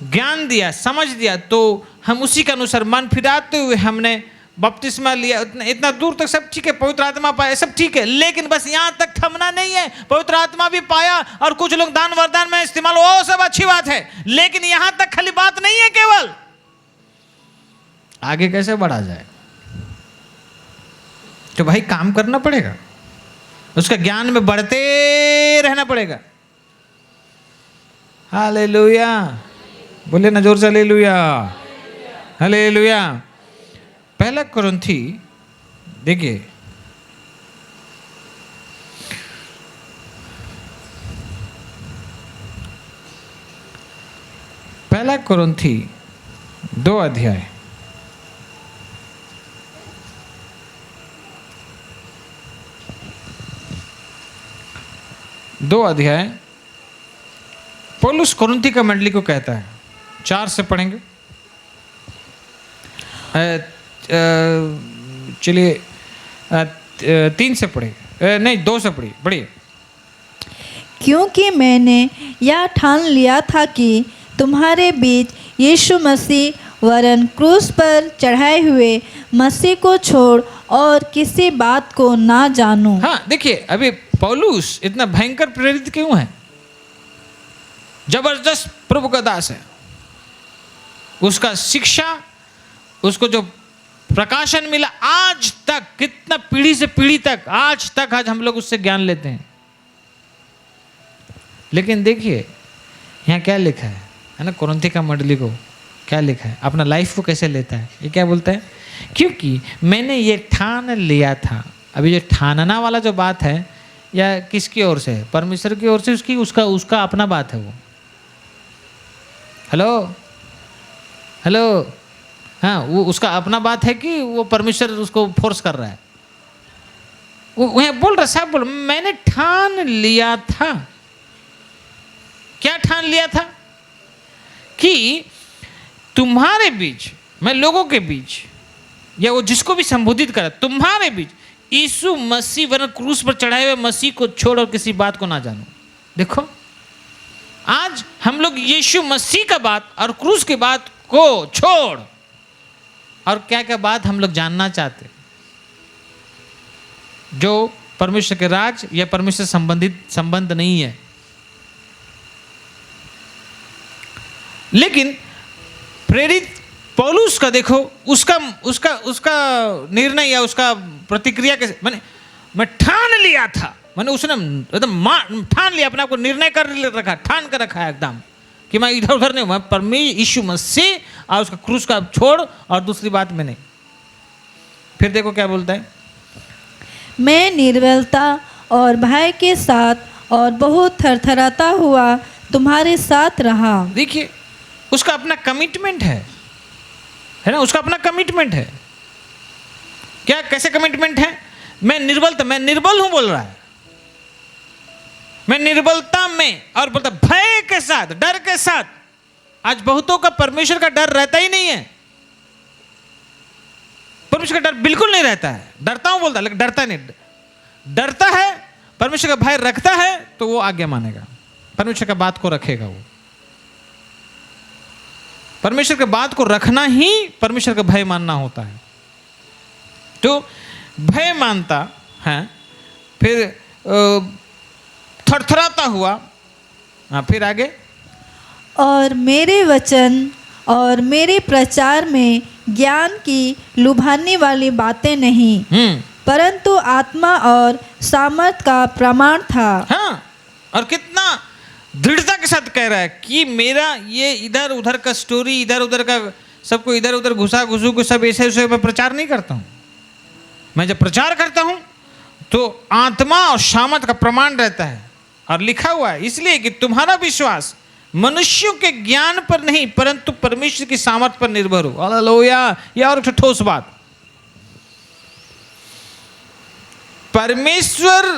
ज्ञान दिया, समझ दिया, तो हम उसी के अनुसार मन फिराते हुए हमने बपतिस्मा लिया। इतना दूर तक सब ठीक है, पवित्र आत्मा पाया, सब ठीक है, लेकिन बस यहाँ तक थमना नहीं है। पवित्र आत्मा भी पाया और कुछ लोग दान वरदान में इस्तेमाल, वो सब अच्छी बात है, लेकिन यहाँ तक खाली बात नहीं है। केवल आगे कैसे बढ़ा जाए? तो भाई काम करना पड़ेगा, उसका ज्ञान में बढ़ते रहना पड़ेगा। हालेलुया, बोले ना जोर से हालेलुया, हालेलुया। 1 कुरिन्थी देखिए, 1 कुरिन्थी 2 अध्याय 2 अध्याय पौलुस कुरिन्थी का मंडली को कहता है। 4 से पढ़ेंगे, चलिए 3 से पढ़िए, नहीं 2 से पढ़िए। क्योंकि मैंने यह ठान लिया था कि तुम्हारे बीच यीशु मसीह वरन क्रूस पर चढ़ाए हुए मसीह को छोड़ और किसी बात को ना जानूं। हाँ देखिए, अभी पौलुस इतना भयंकर प्रेरित क्यों है? जबरदस्त प्रभु का दास है। उसका शिक्षा, उसको जो प्रकाशन मिला आज तक, कितना पीढ़ी से पीढ़ी तक, आज हम लोग उससे ज्ञान लेते हैं। लेकिन देखिए यहाँ क्या लिखा है ना, कुरिन्थी का मंडली को क्या लिखा है, अपना लाइफ को कैसे लेता है। ये क्या बोलता है? क्योंकि मैंने ये ठान लिया था। अभी जो ठानना वाला जो बात है, या किसकी ओर से है? परमेश्वर की ओर से, उसका अपना बात है वो। हेलो, हाँ, वो उसका अपना बात है कि वो परमेश्वर उसको फोर्स कर रहा है? वो वह बोल रहा, साहब बोल, मैंने ठान लिया था। क्या ठान लिया था? कि तुम्हारे बीच, मैं लोगों के बीच, या वो जिसको भी संबोधित करा, तुम्हारे बीच यीशु मसीह वरन क्रूस पर चढ़ाए हुए मसीह को छोड़ और किसी बात को ना जानूं। देखो, आज हम लोग यीशु मसीह का बात और क्रूस की बात को छोड़ और क्या क्या बात हम लोग जानना चाहते, जो परमेश्वर के राज या परमेश्वर संबंधित संबंध नहीं है। लेकिन प्रेरित पौलुस का देखो, उसका निर्णय या उसका प्रतिक्रिया कैसे, मैं ठान लिया था, मैंने उसने एकदम ठान लिया, अपने आप को निर्णय कर रखा, ठान कर रखा है एकदम कि मैं इधर उधर नहीं, मैं परमेश्वर यीशु मसीह और उसका क्रूस का छोड़ और दूसरी बात में नहीं। फिर देखो क्या बोलता है, मैं निर्बलता और भय के साथ और बहुत थरथराता हुआ तुम्हारे साथ रहा। देखिए, उसका अपना कमिटमेंट है ना, उसका अपना कमिटमेंट है। क्या, कैसे कमिटमेंट है? मैं निर्बल हूं बोल रहा है, मैं निर्बलता में, और बोलता भय के साथ, डर के साथ। आज बहुतों का परमेश्वर का डर रहता ही नहीं है, परमेश्वर का डर बिल्कुल नहीं रहता है। डरता हूं बोलता, लेकिन डरता नहीं। डरता है, परमेश्वर का भय रखता है तो वो आज्ञा मानेगा, परमेश्वर का बात को रखेगा वो। परमेश्वर के बात को रखना ही परमेश्वर का भय मानना होता है। तो भय मानता है, फिर थरथराता हुआ। हाँ, फिर आगे। और मेरे वचन और मेरे प्रचार में ज्ञान की लुभाने वाली बातें नहीं, परंतु आत्मा और सामर्थ का प्रमाण था। हाँ, और कितना दृढ़ता के साथ कह रहा है कि मेरा ये इधर उधर का स्टोरी, इधर उधर का सबको इधर उधर घुसा घुसू को सब ऐसे ऐसे मैं प्रचार नहीं करता हूँ। मैं जब प्रचार करता हूँ तो आत्मा और सामर्थ का प्रमाण रहता है। और लिखा हुआ है इसलिए कि तुम्हारा विश्वास मनुष्यों के ज्ञान पर नहीं परंतु परमेश्वर की सामर्थ पर निर्भर हो। हालेलुया। यह और एक ठोस बात, परमेश्वर,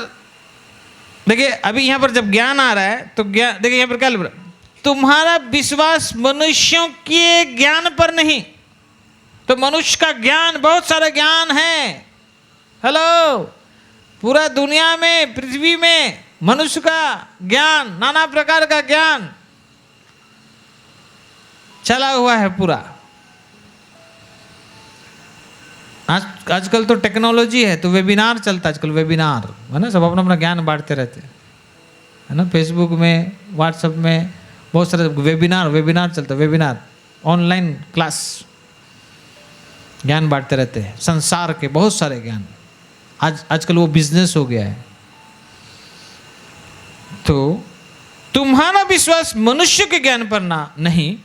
देखिए अभी यहां पर जब ज्ञान आ रहा है तो ज्ञान, देखिए यहां पर क्या लिख रहा है, तुम्हारा विश्वास मनुष्यों के ज्ञान पर नहीं। तो मनुष्य का ज्ञान, बहुत सारा ज्ञान है। हेलो, पूरा दुनिया में, पृथ्वी में मनुष्य का ज्ञान, नाना प्रकार का ज्ञान चला हुआ है पूरा। आजकल तो टेक्नोलॉजी है तो वेबिनार चलता है आजकल, वेबिनार है ना, सब अपना अपना ज्ञान बांटते रहते हैं, है ना। फेसबुक में, व्हाट्सएप में बहुत सारे वेबिनार चलता है, वेबिनार, ऑनलाइन क्लास, ज्ञान बांटते रहते हैं, संसार के बहुत सारे ज्ञान। आजकल वो बिजनेस हो गया है। तो तुम्हारा विश्वास मनुष्य के ज्ञान पर नहीं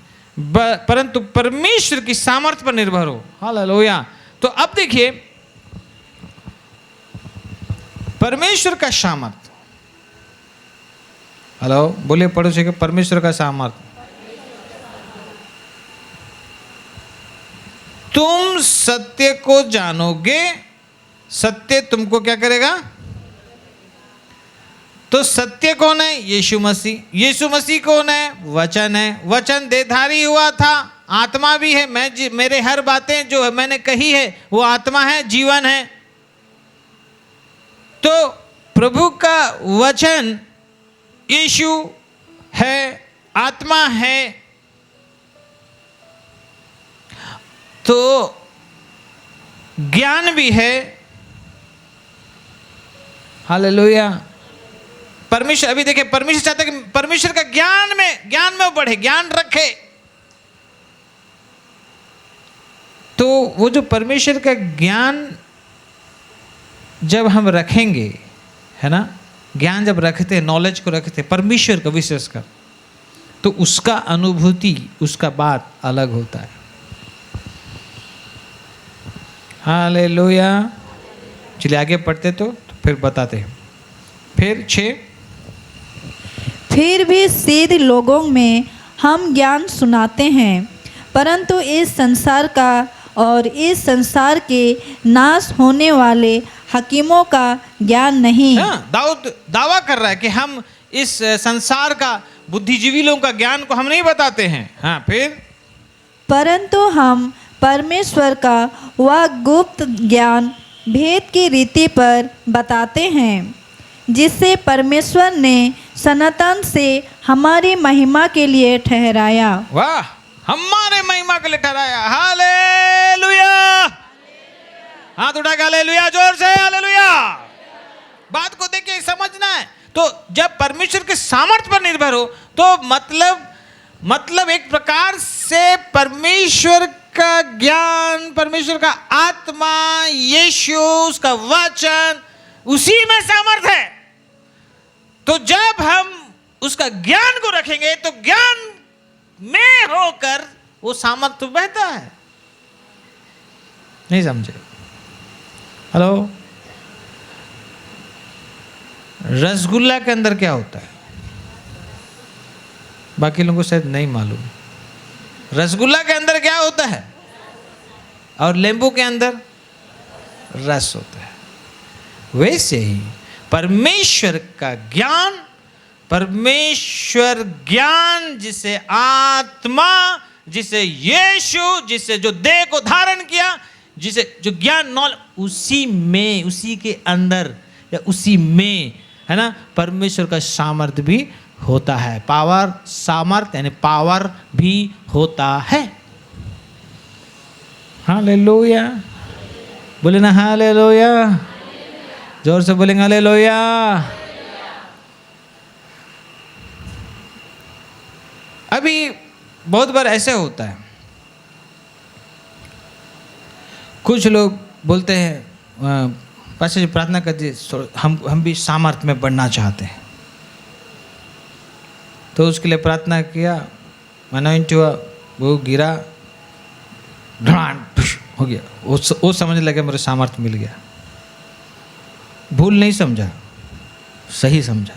परंतु परमेश्वर की सामर्थ्य पर निर्भर हो। हालेलुया। तो अब देखिए परमेश्वर का सामर्थ्य। हेलो, बोलिए पड़ोसी के, परमेश्वर का सामर्थ्य। तुम सत्य को जानोगे, सत्य तुमको क्या करेगा। तो सत्य कौन है? यीशु मसीह। यीशु मसीह कौन है? वचन है। वचन देहधारी हुआ था, आत्मा भी है। मेरे हर बातें जो मैंने कही है वो आत्मा है, जीवन है। तो प्रभु का वचन यीशु है, आत्मा है। तो ज्ञान भी है। हालेलुया। परमेश्वर, अभी देखिए परमेश्वर चाहता है कि परमेश्वर का ज्ञान में वो बढ़े, ज्ञान रखे। तो वो जो परमेश्वर का ज्ञान जब हम रखेंगे, है ना, ज्ञान जब रखते हैं, नॉलेज को रखते हैं परमेश्वर का विशेष कर, तो उसका अनुभूति, उसका बात अलग होता है। हालेलुया। चलिए आगे पढ़ते तो फिर बताते हैं। फिर 6, फिर भी सिद्ध लोगों में हम ज्ञान सुनाते हैं, परंतु इस संसार का और इस संसार के नाश होने वाले हकीमों का ज्ञान नहीं। दाऊद दावा कर रहा है कि हम इस संसार का, बुद्धिजीवी लोगों का ज्ञान को हम नहीं बताते हैं। हाँ, फिर परंतु हम परमेश्वर का वह गुप्त ज्ञान भेद की रीति पर बताते हैं, जिसे परमेश्वर ने सनातन से हमारी महिमा के लिए ठहराया। वाह, हमारे महिमा के लिए ठहराया। हालेलुया। हाथ उठा के हालेलुया, जोर से हालेलुया। बात को देखिए, समझना है। तो जब परमेश्वर के सामर्थ्य पर निर्भर हो तो मतलब एक प्रकार से परमेश्वर का ज्ञान, परमेश्वर का आत्मा, यीशु, उसका वचन, उसी में सामर्थ्य है। तो जब हम उसका ज्ञान को रखेंगे तो ज्ञान में होकर वो सामर्थ्य बहता है। नहीं समझे? हेलो, रसगुल्ला के अंदर क्या होता है? बाकी लोगों को शायद नहीं मालूम। रसगुल्ला के अंदर क्या होता है? और नींबू के अंदर रस होता है। वैसे ही परमेश्वर का ज्ञान, परमेश्वर ज्ञान जिसे आत्मा, जिसे यीशु, जिसे जो देह को धारण किया, जिसे जो ज्ञान नॉलेज, उसी में, उसी के अंदर या उसी में, है ना, परमेश्वर का सामर्थ्य भी होता है। पावर, सामर्थ यानी पावर भी होता है। हालेलुया, बोले ना हालेलुया, जोर से बोलेंगे हालेलुया। अभी बहुत बार ऐसे होता है, कुछ लोग बोलते हैं पास्टर जी प्रार्थना कर दीजिए, हम भी सामर्थ्य में बढ़ना चाहते हैं। तो उसके लिए प्रार्थना किया, अनॉइंट हुआ, वो गिरा, ढांड हो गया, वो समझने लगे मेरे सामर्थ्य मिल गया। भूल नहीं समझा, सही समझा,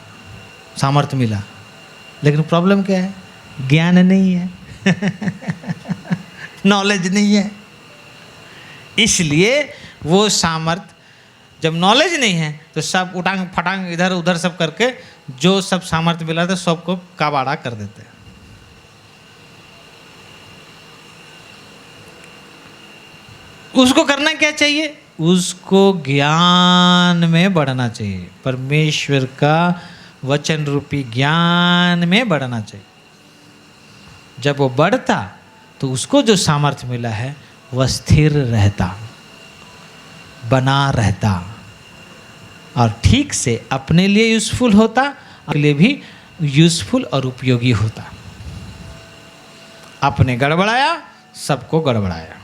सामर्थ्य मिला। लेकिन प्रॉब्लम क्या है? ज्ञान नहीं है, नॉलेज नहीं है। इसलिए वो सामर्थ्य, जब नॉलेज नहीं है तो सब उटांग फटांग इधर उधर सब करके जो सब सामर्थ्य मिला था सबको काबाड़ा कर देते हैं। उसको करना क्या चाहिए? उसको ज्ञान में बढ़ना चाहिए, परमेश्वर का वचन रूपी ज्ञान में बढ़ना चाहिए। जब वो बढ़ता तो उसको जो सामर्थ्य मिला है वह स्थिर रहता, बना रहता और ठीक से अपने लिए यूज़फुल होता, अपने लिए भी यूज़फुल और उपयोगी होता। अपने गड़बड़ाया, सबको गड़बड़ाया।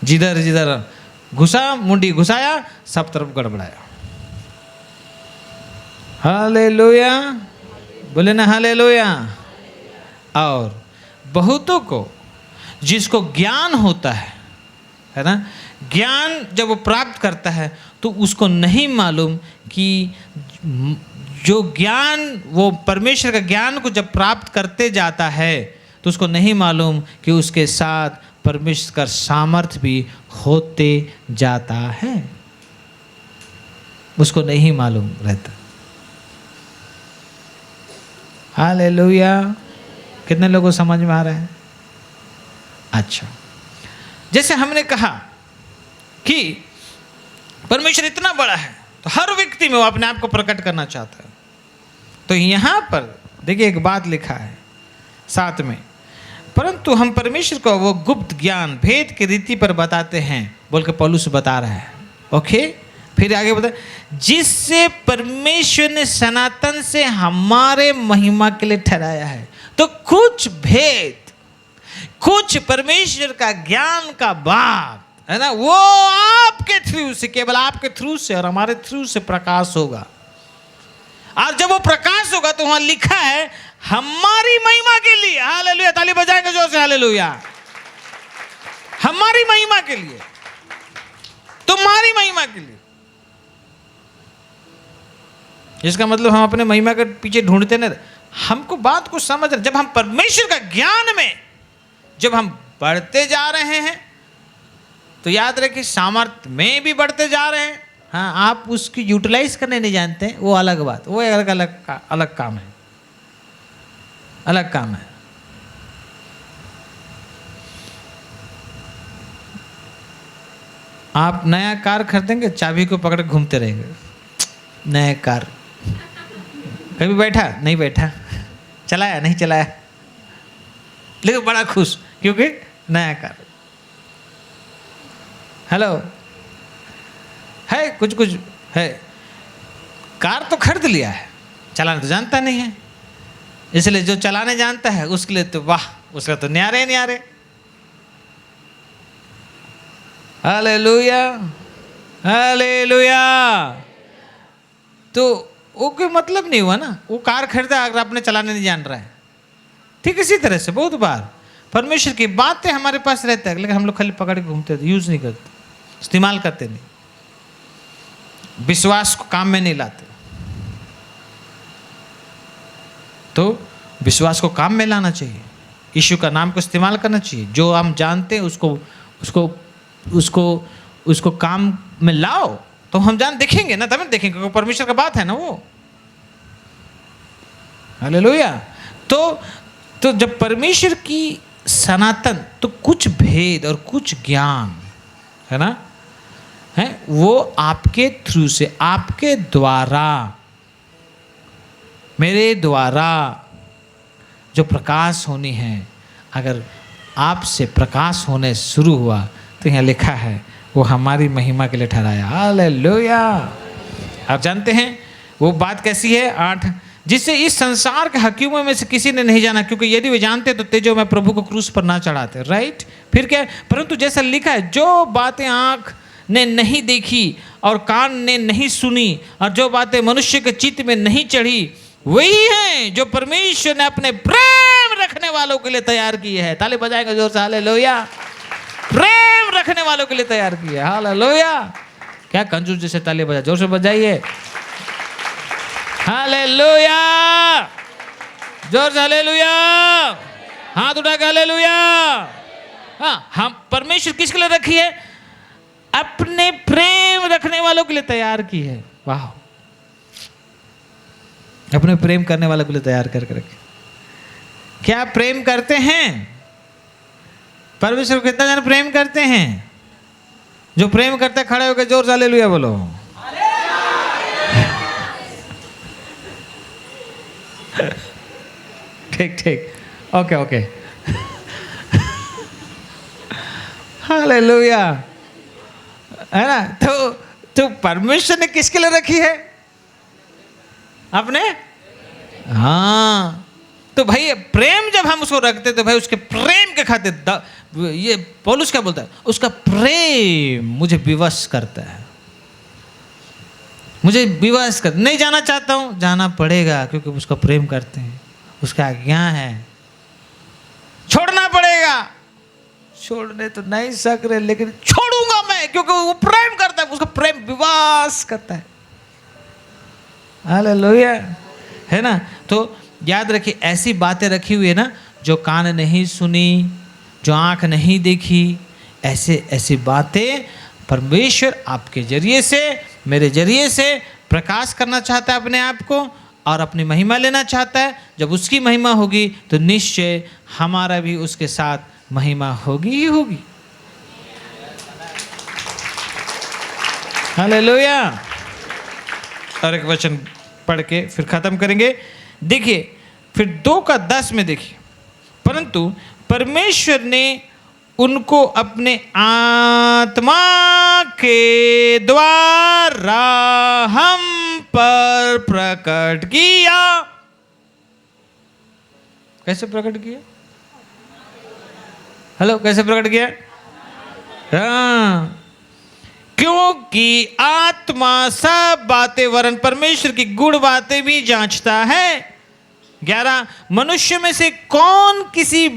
जिधर जिधर घुसा, मुंडी घुसाया, सब तरफ गड़बड़ाया। हालेलुया, बोले ना हालेलुया। और बहुतों को जिसको ज्ञान होता है ना, ज्ञान जब वो प्राप्त करता है तो उसको नहीं मालूम कि जो ज्ञान, वो परमेश्वर का ज्ञान को जब प्राप्त करते जाता है तो उसको नहीं मालूम कि उसके साथ परमेश्वर का सामर्थ्य भी होते जाता है। उसको नहीं मालूम रहता। हालेलुया। कितने लोगों को समझ में आ रहा है? अच्छा, जैसे हमने कहा कि परमेश्वर इतना बड़ा है तो हर व्यक्ति में वो अपने आप को प्रकट करना चाहता है। तो यहाँ पर देखिए एक बात लिखा है 7 में, परंतु हम परमेश्वर को वो गुप्त ज्ञान भेद की रीति पर बताते हैं बोल के पौलुस बता रहा है। ओके, फिर आगे बता, जिससे परमेश्वर ने सनातन से हमारे महिमा के लिए ठहराया है। तो कुछ भेद, कुछ परमेश्वर का ज्ञान का बात है ना, वो आपके थ्रू से, केवल आपके थ्रू से और हमारे थ्रू से प्रकाश होगा। और जब वो प्रकाश होगा तो वहां लिखा है हमारी महिमा के लिए। हालेलुया, ताली बजाएंगे जोर से, हालेलुया। हमारी महिमा के लिए, तुम्हारी महिमा के लिए। इसका मतलब हम अपने महिमा के पीछे ढूंढते नहीं, हमको बात को समझ रहे। जब हम परमेश्वर का ज्ञान में जब हम बढ़ते जा रहे हैं तो याद रखिए सामर्थ्य में भी बढ़ते जा रहे हैं। हाँ, आप उसकी यूटिलाइज करने नहीं जानते हैं, वो अलग बात, वो अलग काम है, अलग काम है। आप नया कार खरीदेंगे, चाबी को पकड़ घूमते रहेंगे। नया कार कभी बैठा नहीं बैठा, चलाया नहीं चलाया, लेकिन बड़ा खुश क्योंकि नया कार। हेलो, है कुछ कुछ है, कार तो खरीद लिया है, चलाना तो जानता नहीं है। इसलिए जो चलाने जानता है उसके लिए तो वाह, उसका तो न्यारे न्यारे। Hallelujah, hallelujah. तो वो कोई मतलब नहीं हुआ ना, वो कार खरीदा अगर आपने चलाने नहीं जान रहा है। ठीक इसी तरह से बहुत बार परमेश्वर की बातें हमारे पास रहता है, लेकिन हम लोग खाली पकड़ के घूमते थे, यूज नहीं करते, इस्तेमाल करते नहीं, विश्वास को काम में नहीं लाते। तो विश्वास को काम में लाना चाहिए, यीशु का नाम को इस्तेमाल करना चाहिए। जो हम जानते हैं उसको उसको उसको उसको काम में लाओ, तो हम जान देखेंगे ना, तभी देखेंगे, क्योंकि परमेश्वर का बात है ना वो। हालेलुया। तो जब परमेश्वर की सनातन, तो कुछ भेद और कुछ ज्ञान है ना, है वो आपके थ्रू से, आपके द्वारा मेरे द्वारा जो प्रकाश होनी है, अगर आपसे प्रकाश होने शुरू हुआ तो यहाँ लिखा है वो हमारी महिमा के लिए ठहराया। हालेलुया। आप जानते हैं वो बात कैसी है? 8, जिससे इस संसार के हकीमों में से किसी ने नहीं जाना, क्योंकि यदि वे जानते तो तेजो में प्रभु को क्रूस पर ना चढ़ाते। राइट। फिर क्या? परंतु जैसा लिखा है, जो बातें आँख ने नहीं देखी और कान ने नहीं सुनी और जो बातें मनुष्य के चित्त में नहीं चढ़ी, वही है जो परमेश्वर ने अपने प्रेम रखने वालों के लिए तैयार की है। ताली बजाएगा जोर से, हालेलुया। प्रेम रखने वालों के लिए तैयार की है। हालेलुया। क्या कंजूस जैसे ताली बजा, जोर से बजाइए। हालेलुया, जोर से हालेलुया, हाथ उठा के हालेलुया। हाँ, हम परमेश्वर किसके लिए रखी है? अपने प्रेम रखने वालों के लिए तैयार की है। वाह, अपने प्रेम करने वालों के लिए तैयार करके रखे। क्या प्रेम करते हैं? परमेश्वर को कितना जन प्रेम करते हैं? जो प्रेम करते हैं खड़े होकर जोर से हालेलुया बोलो। ठीक ठीक, ओके ओके। हालेलुया, है ना? तो परमेश्वर ने किसके लिए रखी है? अपने। हाँ, तो भाई प्रेम जब हम उसको रखते तो भाई उसके प्रेम के खातिर ये पौलुस क्या बोलता है? उसका प्रेम मुझे विवश करता है, मुझे विवश कर। नहीं जाना चाहता हूँ, जाना पड़ेगा क्योंकि उसका प्रेम करते हैं, उसका आज्ञा है। छोड़ना पड़ेगा, छोड़ने तो नहीं सक रहे लेकिन छोड़ूंगा मैं क्योंकि वो प्रेम करता है, उसका प्रेम विवश करता है। हालेलुया, है ना? तो याद रखिए, ऐसी बातें रखी हुई है ना जो कान नहीं सुनी, जो आंख नहीं देखी, ऐसी बातें परमेश्वर आपके जरिए से, मेरे जरिए से प्रकाश करना चाहता है अपने आप को और अपनी महिमा लेना चाहता है। जब उसकी महिमा होगी तो निश्चय हमारा भी उसके साथ महिमा होगी ही होगी। हालेलुया। और एक वचन पढ़ के फिर खत्म करेंगे। देखिए फिर 2:10 में देखिए, परंतु परमेश्वर ने उनको अपने आत्मा के द्वारा हम पर प्रकट किया। कैसे प्रकट किया? हेलो, कैसे प्रकट किया? हाँ, क्योंकि आत्मा सब बातें वरन परमेश्वर की गुण बातें भी जांचता है। 11, मनुष्य में से कौन किसी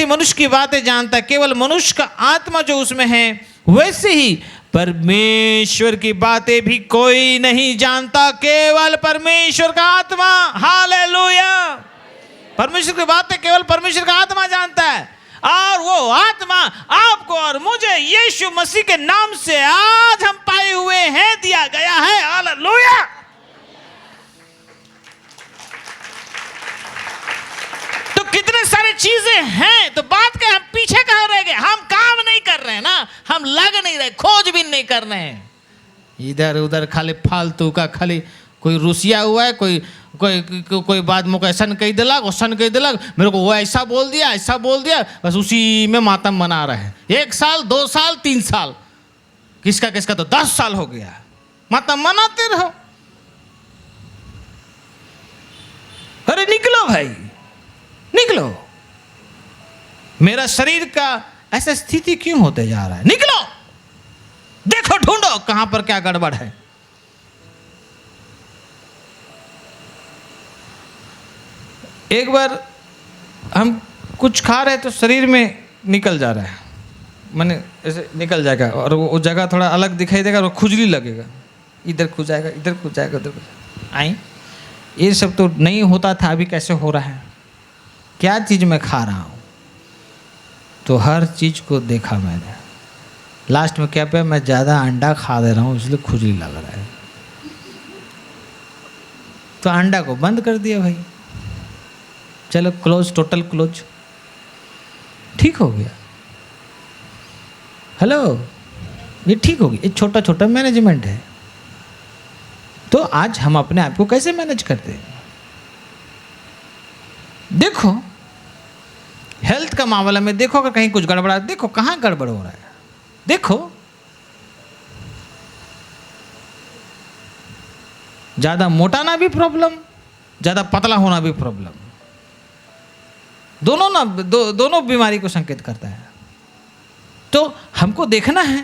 मनुष्य की बातें जानता है? केवल मनुष्य का आत्मा जो उसमें है, वैसे ही परमेश्वर की बातें भी कोई नहीं जानता, केवल परमेश्वर का आत्मा। हालेलुया। परमेश्वर की बातें केवल परमेश्वर का आत्मा जानता है, और वो आत्मा आपको और मुझे यीशु मसीह के नाम से आज हम पाए हुए हैं, दिया गया है। हालेलुया। तो कितने सारे चीजें हैं, तो बात क्या, हम पीछे कहां रह गए? हम काम नहीं कर रहे हैं ना, हम लग नहीं रहे, खोजबीन नहीं कर रहे हैं। इधर उधर खाली फालतू का, खाली कोई रुसिया हुआ है, कोई बात मुझको ऐसा कह दिलक, वैसा कह दिलक, मेरे को वो ऐसा बोल दिया, बस उसी में मातम मना रहे हैं। 1 साल, 2 साल, 3 साल, किसका तो 10 साल हो गया, मातम मनाते रहो। अरे निकलो भाई, निकलो। मेरा शरीर का ऐसा स्थिति क्यों होते जा रहा है? निकलो, देखो, ढूंढो कहां पर क्या गड़बड़ है। एक बार हम कुछ खा रहे तो शरीर में निकल जा रहा है, माने ऐसे निकल जाएगा और वो जगह थोड़ा अलग दिखाई देगा और खुजली लगेगा, इधर खुजाएगा, इधर खुजाएगा, उधर खुजाएगा। आई, ये सब तो नहीं होता था, अभी कैसे हो रहा है? क्या चीज़ मैं खा रहा हूँ? तो हर चीज़ को देखा मैंने। लास्ट में क्या पे, मैं ज़्यादा अंडा खा दे रहा हूँ इसलिए खुजली लग रहा है। तो अंडा को बंद कर दिया भाई, चलो क्लोज, टोटल क्लोज, ठीक हो गया। हेलो, ये ठीक हो गया। ये छोटा छोटा मैनेजमेंट है, तो आज हम अपने आप को कैसे मैनेज करते हैं? देखो हेल्थ का मामला में देखो, अगर कहीं कुछ गड़बड़ा, देखो कहाँ गड़बड़ हो रहा है। देखो ज़्यादा मोटा ना भी प्रॉब्लम, ज़्यादा पतला होना भी प्रॉब्लम, दोनों ना दोनों बीमारी को संकेत करता है। तो हमको देखना है,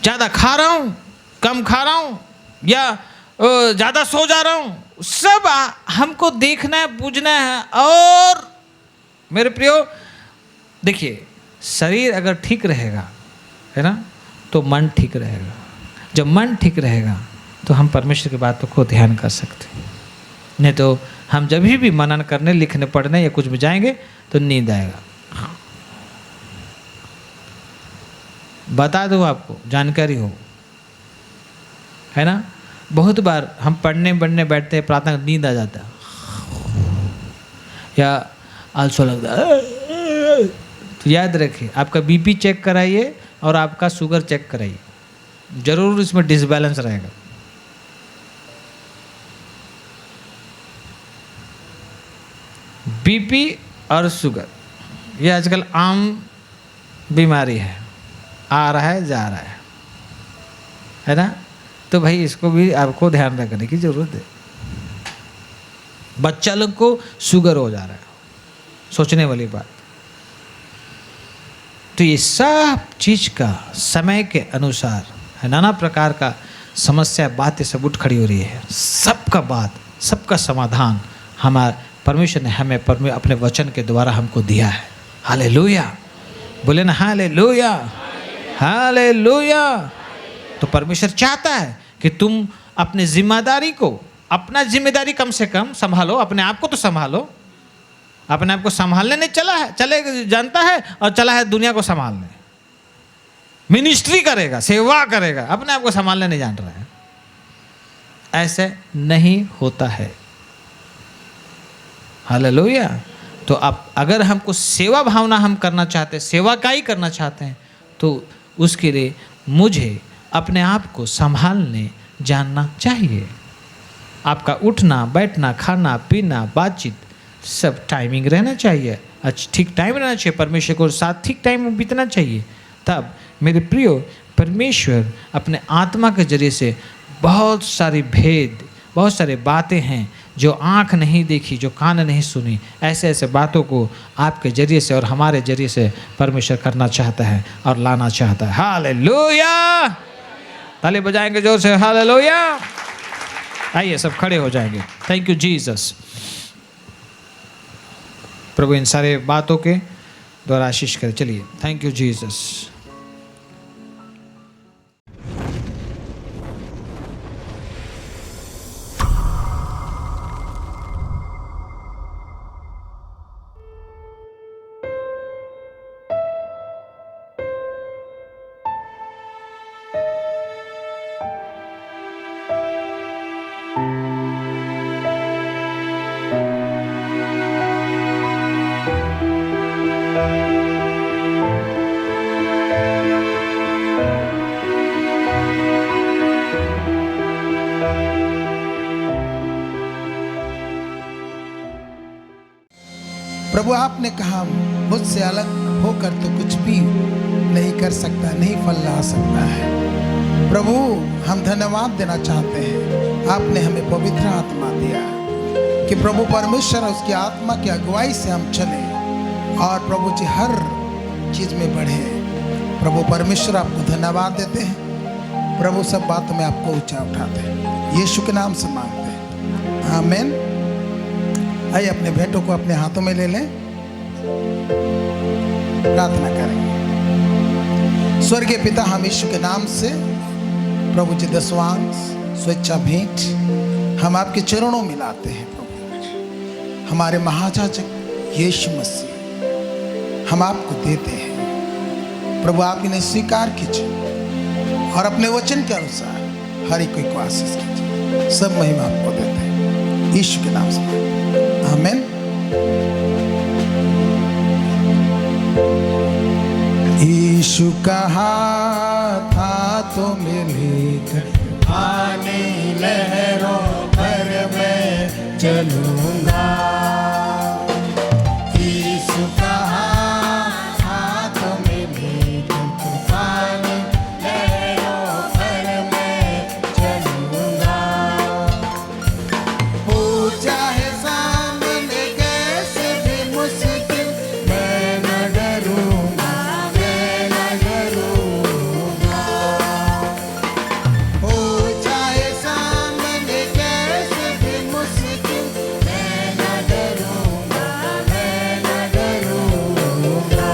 ज़्यादा खा रहा हूँ, कम खा रहा हूँ, या ज़्यादा सो जा रहा हूँ, सब हमको देखना है, पूछना है। और मेरे प्रियो देखिए, शरीर अगर ठीक रहेगा, है ना, तो मन ठीक रहेगा। जब मन ठीक रहेगा तो हम परमेश्वर की बातों को ध्यान कर सकते हैं। नहीं तो हम जब भी मनन करने, लिखने, पढ़ने या कुछ में जाएंगे तो नींद आएगा। हाँ, बता दो आपको, जानकारी हो, है ना। बहुत बार हम पढ़ने बढ़ने बैठते हैं, प्रार्थना, नींद आ जाता है या आलसो लगता है। तो याद रखिए, आपका बीपी चेक कराइए और आपका शुगर चेक कराइए, जरूर इसमें डिसबैलेंस रहेगा। बीपी और शुगर ये आजकल आम बीमारी है, आ रहा है जा रहा है ना। तो भाई इसको भी आपको ध्यान रखने की जरूरत है। बच्चा लोग को शुगर हो जा रहा है, सोचने वाली बात। तो ये सब चीज का समय के अनुसार है, नाना प्रकार का समस्या, बातें सब उठ खड़ी हो रही है। सबका बात, सबका समाधान हमारे परमेश्वर ने हमें अपने वचन के द्वारा हमको दिया है। हालेलुया, बोले ना हालेलुया, हालेलुया। तो परमेश्वर चाहता है कि तुम अपने जिम्मेदारी को, अपना जिम्मेदारी कम से कम संभालो, अपने आप को तो संभालो। अपने आप को संभालने नहीं चले जानता है, और चला है दुनिया को संभालने, मिनिस्ट्री करेगा, सेवा करेगा, अपने आप को संभालने नहीं जान रहा है। ऐसे नहीं होता है। हालेलुया। तो आप अगर हमको सेवा भावना हम करना चाहते हैं, सेवा का ही करना चाहते हैं, तो उसके लिए मुझे अपने आप को संभालने जानना चाहिए। आपका उठना, बैठना, खाना, पीना, बातचीत सब टाइमिंग रहना चाहिए, ठीक टाइम रहना चाहिए, परमेश्वर को साथ ठीक टाइम में बीतना चाहिए। तब मेरे प्रियो, परमेश्वर अपने आत्मा के जरिए से बहुत सारी भेद, बहुत सारी बातें हैं जो आँख नहीं देखी, जो कान नहीं सुनी, ऐसे ऐसे बातों को आपके जरिए से और हमारे जरिए से परमेश्वर करना चाहता है और लाना चाहता है। हालेलुया। ताली बजाएंगे जोर से, हालेलुया। आइए सब खड़े हो जाएंगे। Thank you Jesus. प्रभु इन सारे बातों के द्वारा आशीष करे। चलिए, थैंक यू जीसस। प्रभु आपने कहा मुझसे अलग होकर तो कुछ भी नहीं कर सकता, नहीं फल ला सकता है। प्रभु हम धन्यवाद देना चाहते हैं, आपने हमें पवित्र आत्मा दिया कि प्रभु परमेश्वर उसकी आत्मा की अगुवाई से हम चले और प्रभु जी हर चीज़ में बढ़े। प्रभु परमेश्वर आपको धन्यवाद देते हैं। प्रभु सब बातों में आपको ऊंचा उठाते हैं, यीशु के नाम से मांगते हैं, आमीन। आइए अपने भेंटों को अपने हाथों में ले लें, प्रार्थना करेंगे। स्वर्गीय पिता, हम यीशु के नाम से प्रभु जी दसवांश स्वेच्छा भेंट हम आपके चरणों में लाते हैं। प्रभु हमारे महायाजक यीशु मसीह हम आपको देते हैं। प्रभु आप इन्हें स्वीकार कीजिए और अपने वचन के अनुसार हर एक को आशीष कीजिए। सब महिमा आपको देते हैं, यीशु के नाम से, आमीन। यीशु कहा था हाथों में लेकर तूफानी लहरों पर मैं चलूंगा। यीशु का हाथों में लेकर तूफानी लहरों पर मैं चलूंगा। हो चाहे सामने कैसे भी मुश्किल, मैं न डरूंगा, मैं न डरूंगा। हो चाहे सामने कैसे भी मुश्किल, मैं न डरूंगा, मैं न डरूंगा।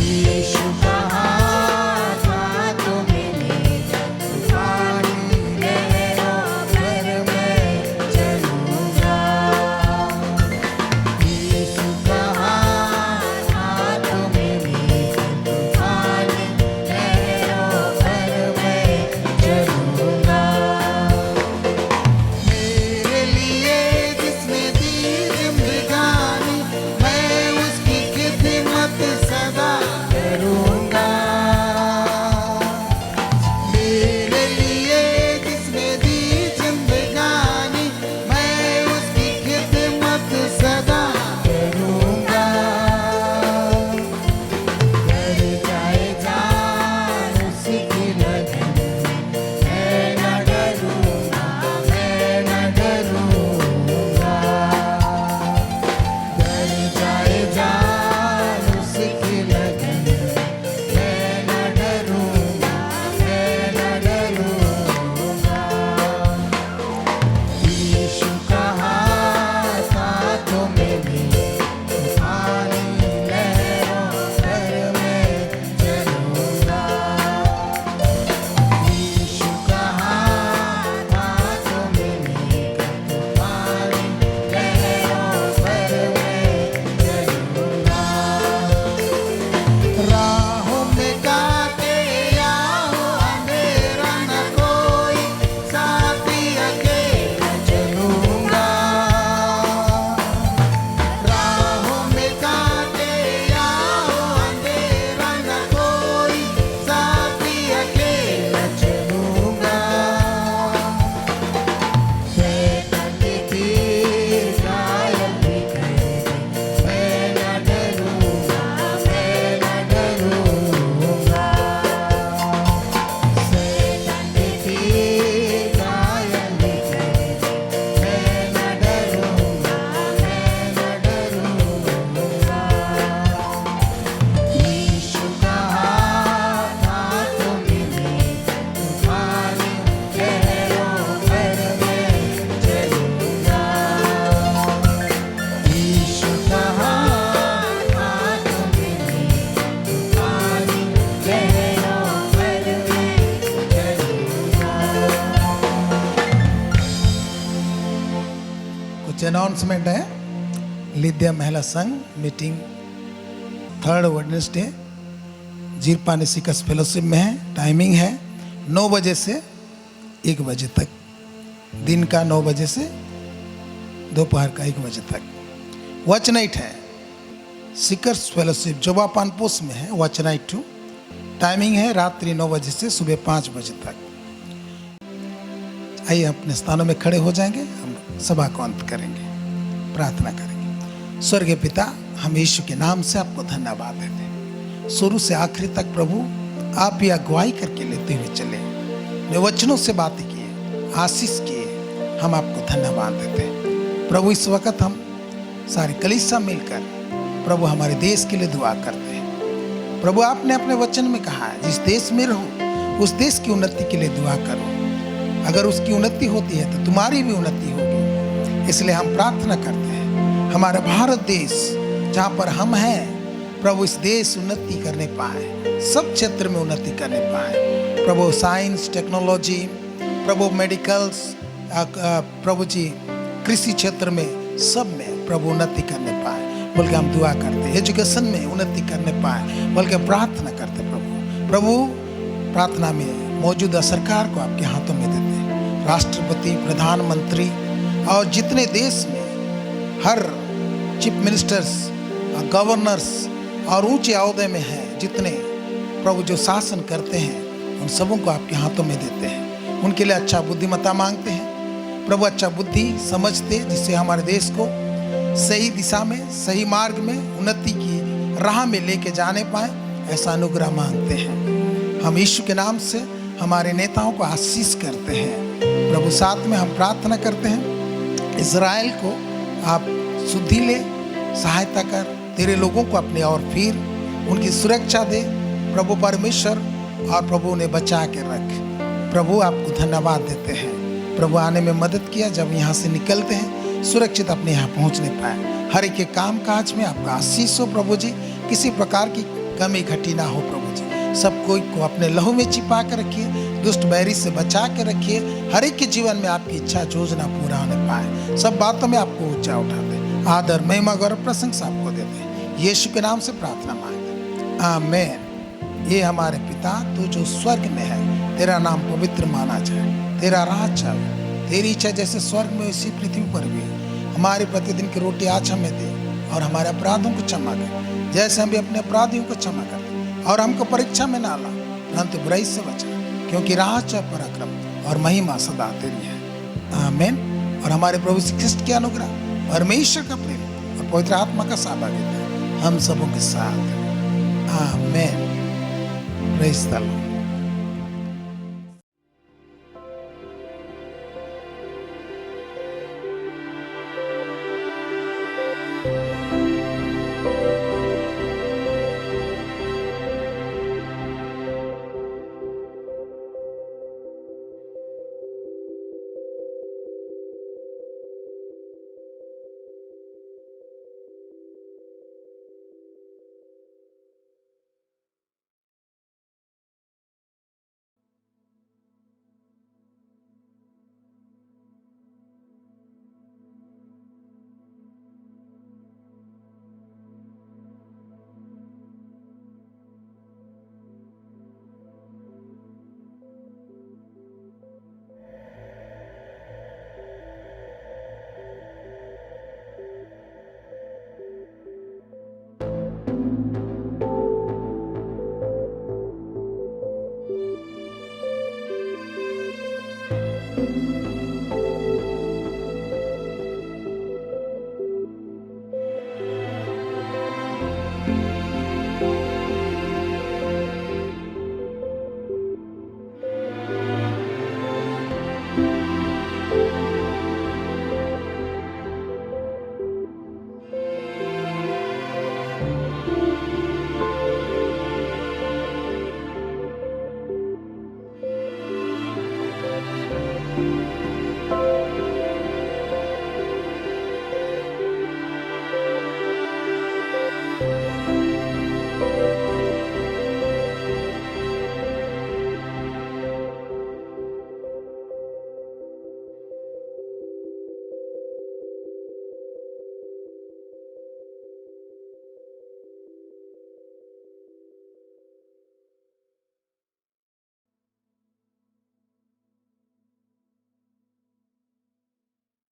यीशु का हाथ हाथों में लेकर तूफानी लहरों पर मैं चलूंगा। यीशु का हाथ हाथों में लेकर तूफानी लहरों पर मैं चलूंगा। मेरे लिए जिसने दी जिंदगानी, मैं उसकी खिदमत सदा करूंगा। मेरे लिए जिसने दी जिंदगानी, मैं उसकी खिदमत सदा करूंगा। कर जाए जान उसकी लगन, मैं न डरूंगा, मैं न डरूंगा। कर जाए जान उसकी लगन, मैं न डरूंगा, मैं न डरूंगा। यीशु का हाथ हाथों में ले तूफानी लहरों पर मैं चलूंगा। यीशु का हाथ हाथों में लेकर तूफानी लहरों पर मैं चलूंगा। राहों में कांटे या हो अंधेरा न कोई, साथी अकेला चलूंगा। राहों में कांटे या हो अंधेरा न कोई, साथी अकेला चलूंगा। शैतान के तीर घायल भी करेंगे, मैं न डरूंगा, मैं न डरूंगा। शैतान के तीर घायल भी करेंगे, मैं न डरूंगा, मैं न डरूंगा। यीशु का हाथ हाथों में लेकर तूफानी लहरों पर मैं चलूंगा। यीशु का हाथ हाथों में लेकर तूफानी लहरों पर मैं चलूंगा। कुछ अनाउंसमेंट है। लिद्या महिला संघ मीटिंग 3rd वेडनेसडे जीरपा निसिकस फेलोशिप में है। टाइमिंग है 9 बजे से 1 बजे तक, दिन का 9 बजे से दोपहर का 1 बजे तक। वॉच नाइट है सिकर्स फेलोशिप जोबापान पोस्ट में है, वॉच नाइट 2। टाइमिंग है रात्रि 9 बजे से सुबह 5 बजे तक। आइए अपने स्थानों में खड़े हो जाएंगे, हम सभा को अंत करेंगे, प्रार्थना करेंगे। स्वर्गीय पिता, हम यीशु के नाम से आपको धन्यवाद देते हैं। शुरू से आखिरी तक प्रभु आप ही अगुवाई करके लेते हुए चले, वे वचनों से बातें किए, आशीष किए, हम आपको धन्यवाद देते हैं। प्रभु इस वक्त हम सारी कलीसिया मिलकर प्रभु हमारे देश के लिए दुआ करते हैं। प्रभु आपने अपने वचन में कहा है, जिस देश में रहो उस देश की उन्नति के लिए दुआ करो। अगर उसकी उन्नति होती है तो तुम्हारी भी उन्नति होगी। इसलिए हम प्रार्थना करते हैं हमारा भारत देश जहाँ पर हम हैं, प्रभु इस देश उन्नति करने पाए, सब क्षेत्र में उन्नति करने पाए। प्रभु साइंस टेक्नोलॉजी, प्रभु मेडिकल्स, प्रभु जी कृषि क्षेत्र में, सब में प्रभु उन्नति करने पाए बोल के हम दुआ करते हैं। एजुकेशन में उन्नति करने पाए बोल के प्रार्थना करते प्रभु प्रार्थना में मौजूदा सरकार को आपके हाथों में देते हैं। राष्ट्रपति, प्रधानमंत्री और जितने देश में हर चीफ मिनिस्टर्स, गवर्नर्स और ऊंचे अहदे में हैं जितने प्रभु जो शासन करते हैं उन सबों को आपके हाथों में देते हैं। उनके लिए अच्छा बुद्धिमत्ता मांगते हैं प्रभु, अच्छा बुद्धि समझते जिससे हमारे देश को सही दिशा में, सही मार्ग में, उन्नति की राह में लेके जाने पाए, ऐसा अनुग्रह मांगते हैं। हम यीशु के नाम से हमारे नेताओं को आशीष करते हैं प्रभु। साथ में हम प्रार्थना करते हैं इज़राइल को आप शुद्धि ले, सहायता कर, तेरे लोगों को अपने और फिर उनकी सुरक्षा दे प्रभु परमेश्वर, और प्रभु उन्हें बचा के रख। प्रभु आपको धन्यवाद देते हैं प्रभु, आने में मदद किया, जब यहाँ से निकलते हैं सुरक्षित अपने यहाँ पहुँचने पाए। हर एक के काम काज में आपका आशीष हो प्रभु जी, किसी प्रकार की कमी घटी ना हो प्रभु जी। सब कोई को अपने लहू में छिपा कर रखिए, दुष्ट बैरी से बचा के रखिए। हर एक के जीवन में आपकी इच्छा योजना पूरा होने पाए। सब बातों में आपको ऊंचा उठाते, आदर महिमा गौरव प्रशंसा आपको देते हैं। यीशु के नाम से प्रार्थना मांगते, आमीन। ये हमारे पिता तू जो स्वर्ग में है, तेरा नाम पवित्र माना जाए, तेरा राज चले, तेरी इच्छा जैसे स्वर्ग में वैसी पृथ्वी पर भी। हमारे प्रतिदिन की रोटी आज हमें दे, और हमारे अपराधों को क्षमा कर जैसे हम भी अपने अपराधियों को क्षमा करते, और हमको परीक्षा में ना ला परंतु बुराई से बचा, क्योंकि राज, पराक्रम और महिमा सदा तेरी है, आमीन। और हमारे प्रभु श्री ख्रिस्ट की अनुग्रह, परमेश्वर का प्रेम और पवित्र आत्मा का सहभागिता हम सबों के साथ, आमीन। Praise the Lord.